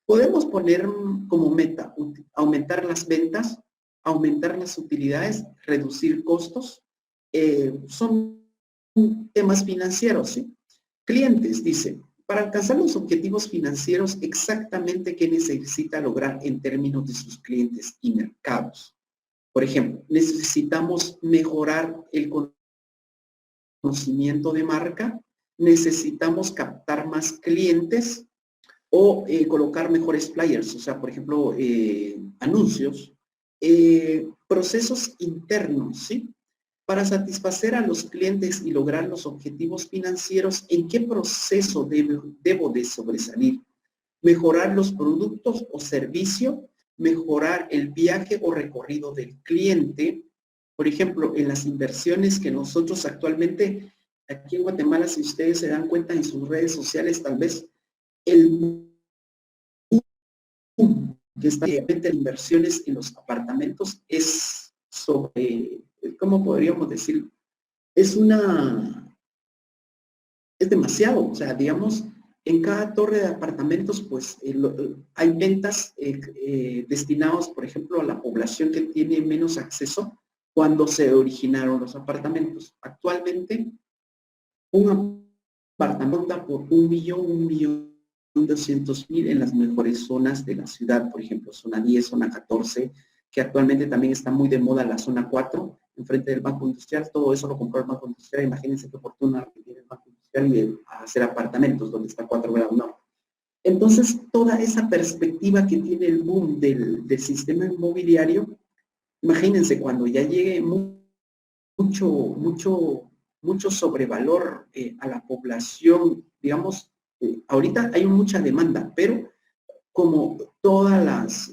podemos poner como meta aumentar las ventas, aumentar las utilidades, reducir costos. Son temas financieros, ¿sí? Clientes, dice, para alcanzar los objetivos financieros, exactamente qué necesita lograr en términos de sus clientes y mercados. Por ejemplo, necesitamos mejorar el conocimiento de marca, necesitamos captar más clientes o colocar mejores flyers, o sea, por ejemplo, anuncios, procesos internos, ¿sí? Para satisfacer a los clientes y lograr los objetivos financieros, ¿en qué proceso debo de sobresalir? Mejorar los productos o servicio, mejorar el viaje o recorrido del cliente. Por ejemplo, en las inversiones que nosotros actualmente, aquí en Guatemala, si ustedes se dan cuenta en sus redes sociales, tal vez el que está en inversiones en los apartamentos es sobre, ¿cómo podríamos decir? Es demasiado, o sea, digamos, en cada torre de apartamentos, pues, hay ventas destinadas, por ejemplo, a la población que tiene menos acceso cuando se originaron los apartamentos. Actualmente, un apartamento da por 1.200.000 en las mejores zonas de la ciudad, por ejemplo, zona 10, zona 14, que actualmente también está muy de moda la zona 4, enfrente del Banco Industrial. Todo eso lo compró el Banco Industrial. Imagínense qué fortuna que tiene el Banco Industrial y hacer apartamentos donde está 4 grados norte. Entonces, toda esa perspectiva que tiene el boom del sistema inmobiliario, imagínense cuando ya llegue mucho sobrevalor a la población, digamos, ahorita hay mucha demanda, pero como todas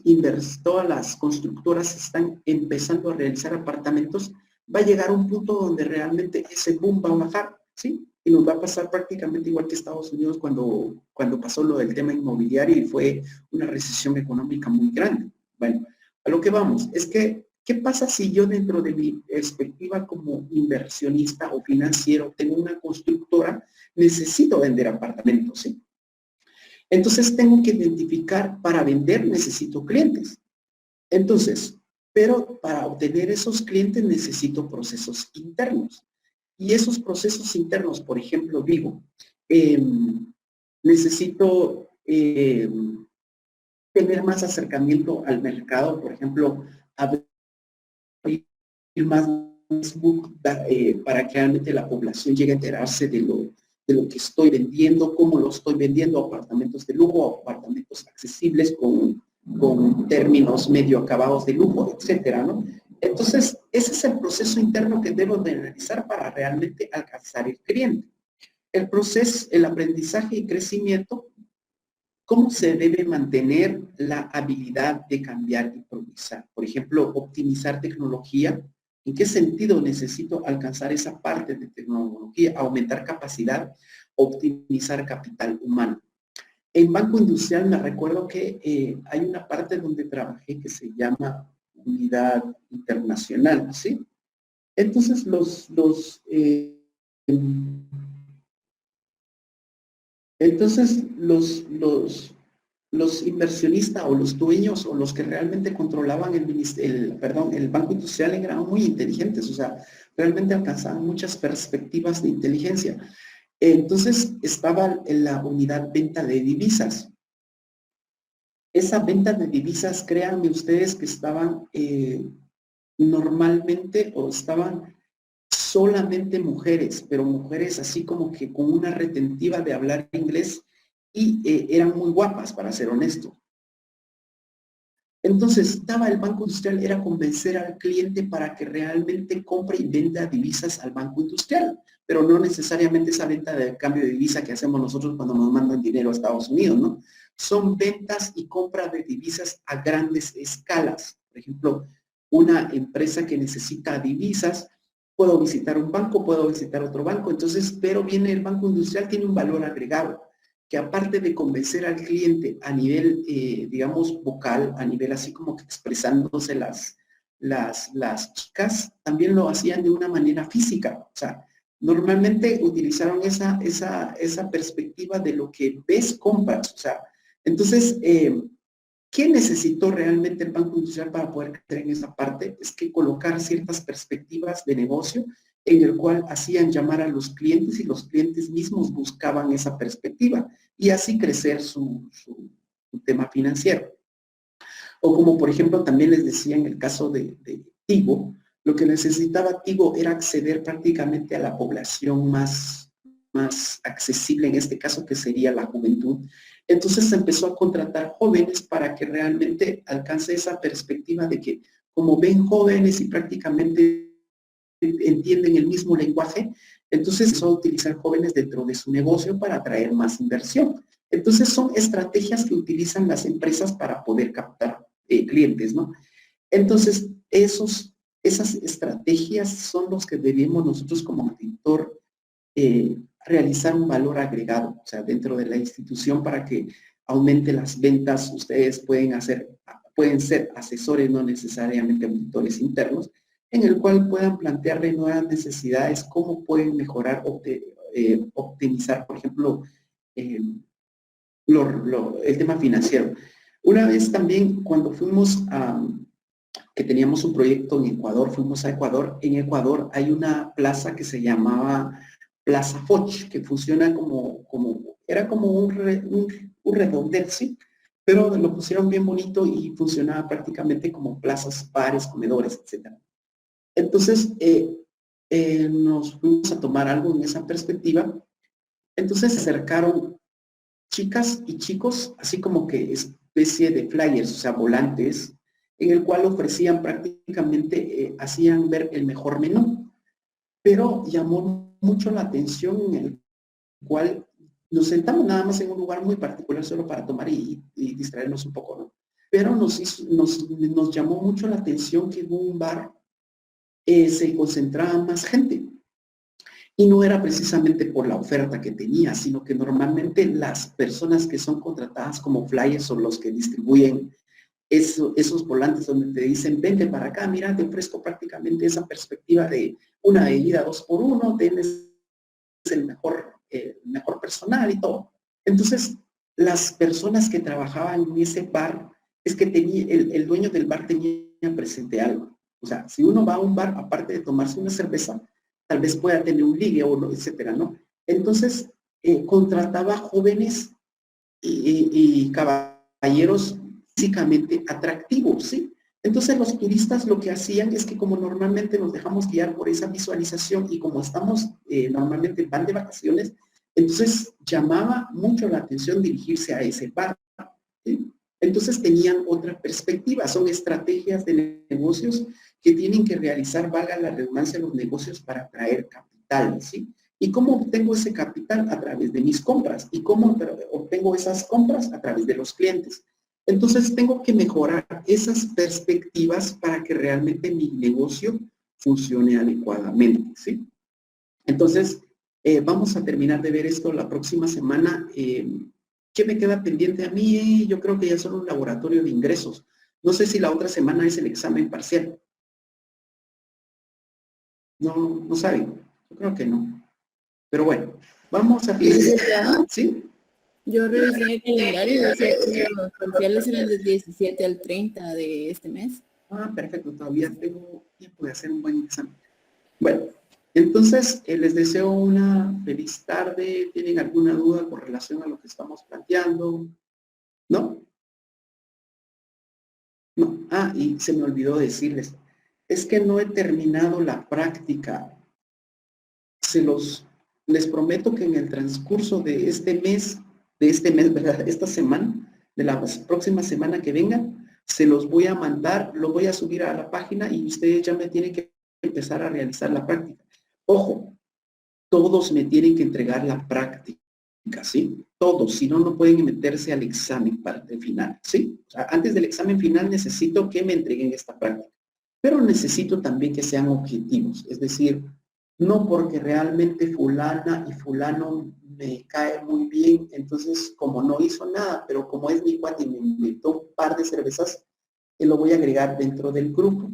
las constructoras están empezando a realizar apartamentos, va a llegar un punto donde realmente ese boom va a bajar, ¿sí? Y nos va a pasar prácticamente igual que Estados Unidos cuando pasó lo del tema inmobiliario y fue una recesión económica muy grande. Bueno, a lo que vamos es que, ¿qué pasa si yo dentro de mi perspectiva como inversionista o financiero tengo una constructora, necesito vender apartamentos, ¿sí? Entonces tengo que identificar, para vender necesito clientes. Entonces, pero para obtener esos clientes necesito procesos internos. Y esos procesos internos, por ejemplo, digo, necesito tener más acercamiento al mercado, por ejemplo, abrir más Facebook para que realmente la población llegue a enterarse de lo que estoy vendiendo, cómo lo estoy vendiendo, apartamentos de lujo, apartamentos accesibles con términos medio acabados de lujo, etcétera, ¿no? Entonces, ese es el proceso interno que debo de realizar para realmente alcanzar el cliente. El proceso, el aprendizaje y crecimiento ¿Cómo se debe mantener la habilidad de cambiar y progresar? Por ejemplo, optimizar tecnología. ¿En qué sentido necesito alcanzar esa parte de tecnología? Aumentar capacidad, optimizar capital humano. En Banco Industrial me recuerdo que hay una parte donde trabajé que se llama Unidad Internacional, ¿sí? Entonces los inversionistas o los dueños o los que realmente controlaban el Banco Industrial eran muy inteligentes, o sea, realmente alcanzaban muchas perspectivas de inteligencia. Entonces estaba en la unidad venta de divisas. Esa venta de divisas, créanme ustedes que estaban normalmente o estaban solamente mujeres, pero mujeres así como que con una retentiva de hablar inglés y eran muy guapas, para ser honesto. Entonces, estaba el Banco Industrial, era convencer al cliente para que realmente compre y venda divisas al Banco Industrial, pero no necesariamente esa venta de cambio de divisa que hacemos nosotros cuando nos mandan dinero a Estados Unidos, ¿no? Son ventas y compra de divisas a grandes escalas. Por ejemplo, una empresa que necesita divisas, puedo visitar un banco, puedo visitar otro banco, entonces, pero viene el Banco Industrial, tiene un valor agregado, que aparte de convencer al cliente a nivel, digamos, vocal, a nivel así como que expresándose las chicas, también lo hacían de una manera física. O sea, normalmente utilizaron esa perspectiva de lo que ves, compras. O sea, entonces, ¿qué necesitó realmente el Banco Industrial para poder crecer en esa parte? Es que colocar ciertas perspectivas de negocio en el cual hacían llamar a los clientes y los clientes mismos buscaban esa perspectiva y así crecer su tema financiero. O como por ejemplo también les decía en el caso de Tigo, lo que necesitaba Tigo era acceder prácticamente a la población más accesible, en este caso que sería la juventud. Entonces se empezó a contratar jóvenes para que realmente alcance esa perspectiva de que como ven jóvenes y prácticamente entienden el mismo lenguaje, entonces empezó a utilizar jóvenes dentro de su negocio para atraer más inversión. Entonces son estrategias que utilizan las empresas para poder captar clientes, ¿no? Entonces esas estrategias son los que debemos nosotros como auditor realizar un valor agregado, o sea, dentro de la institución para que aumente las ventas. Ustedes pueden ser asesores, no necesariamente auditores internos, en el cual puedan plantearle nuevas necesidades, cómo pueden mejorar, optimizar, por ejemplo, el tema financiero. Una vez también cuando fuimos que teníamos un proyecto en Ecuador, fuimos a Ecuador. En Ecuador hay una plaza que se llamaba Plaza Foch, que funciona era como un redondel, ¿sí? Pero lo pusieron bien bonito y funcionaba prácticamente como plazas, bares, comedores, etc. Entonces, nos fuimos a tomar algo en esa perspectiva. Entonces se acercaron chicas y chicos, así como que especie de flyers, o sea, volantes, en el cual ofrecían prácticamente, hacían ver el mejor menú. Pero llamó mucho la atención en el cual nos sentamos nada más en un lugar muy particular solo para tomar y distraernos un poco, ¿no? Pero nos llamó mucho la atención que en un bar se concentraba más gente. Y no era precisamente por la oferta que tenía, sino que normalmente las personas que son contratadas como flyers son los que distribuyen esos volantes donde te dicen, vente para acá, mira, te ofrezco prácticamente esa perspectiva de una bebida 2x1, tienes el mejor personal y todo. Entonces, las personas que trabajaban en ese bar, es que el dueño del bar tenía presente algo. O sea, si uno va a un bar, aparte de tomarse una cerveza, tal vez pueda tener un ligue o etcétera, ¿no? Entonces, contrataba jóvenes y caballeros físicamente atractivos, ¿sí? Entonces los turistas lo que hacían es que como normalmente nos dejamos guiar por esa visualización y como estamos normalmente van de vacaciones, entonces llamaba mucho la atención dirigirse a ese bar, ¿sí? Entonces tenían otra perspectiva, son estrategias de negocios que tienen que realizar, valga la redundancia, los negocios para atraer capital, ¿sí? ¿Y cómo obtengo ese capital? A través de mis compras. ¿Y cómo obtengo esas compras? A través de los clientes. Entonces tengo que mejorar esas perspectivas para que realmente mi negocio funcione adecuadamente, ¿sí? Entonces, vamos a terminar de ver esto la próxima semana. ¿Qué me queda pendiente a mí? Yo creo que ya son un laboratorio de ingresos. No sé si la otra semana es el examen parcial. No, no saben. Yo creo que no. Pero bueno, vamos a finalizar. ¿Sí? Yo revisé el calendario y decía que los parciales eran del 17 al 30 de este mes. Ah, perfecto. Todavía tengo tiempo de hacer un buen examen. Bueno, entonces les deseo una feliz tarde. ¿Tienen alguna duda con relación a lo que estamos planteando? ¿No? No. Ah, y se me olvidó decirles. Es que no he terminado la práctica. Les prometo que en el transcurso de este mes, ¿verdad? Esta semana, de la próxima semana que venga, se los voy a mandar, lo voy a subir a la página y ustedes ya me tienen que empezar a realizar la práctica. Ojo, todos me tienen que entregar la práctica, ¿sí? Todos, si no, no pueden meterse al examen parte final, ¿sí? O sea, antes del examen final necesito que me entreguen esta práctica, pero necesito también que sean objetivos, es decir, no porque realmente fulana y fulano me cae muy bien, entonces como no hizo nada, pero como es mi cuate y me invitó un par de cervezas, lo voy a agregar dentro del grupo.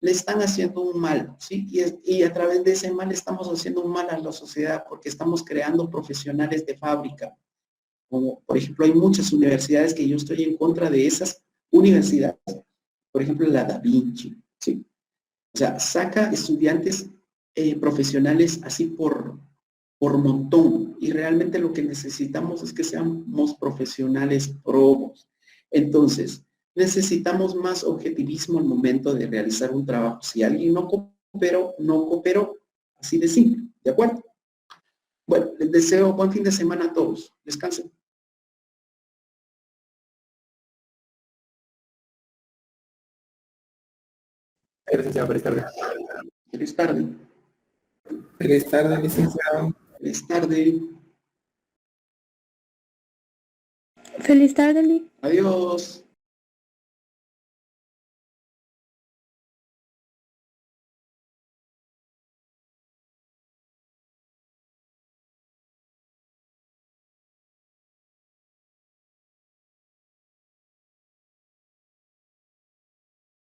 Le están haciendo un mal, ¿sí? Y a través de ese mal estamos haciendo un mal a la sociedad porque estamos creando profesionales de fábrica. Como, por ejemplo, hay muchas universidades que yo estoy en contra de esas universidades. Por ejemplo, la Da Vinci, ¿sí? O sea, saca estudiantes profesionales así por montón. Y realmente lo que necesitamos es que seamos profesionales probos. Entonces, necesitamos más objetivismo al momento de realizar un trabajo. Si alguien no cooperó, así de simple, ¿de acuerdo? Bueno, les deseo buen fin de semana a todos. Descansen. Licenciado, feliz tarde. Feliz tarde. Feliz tarde, licenciado. Feliz tarde. Feliz tarde, Lee. Adiós.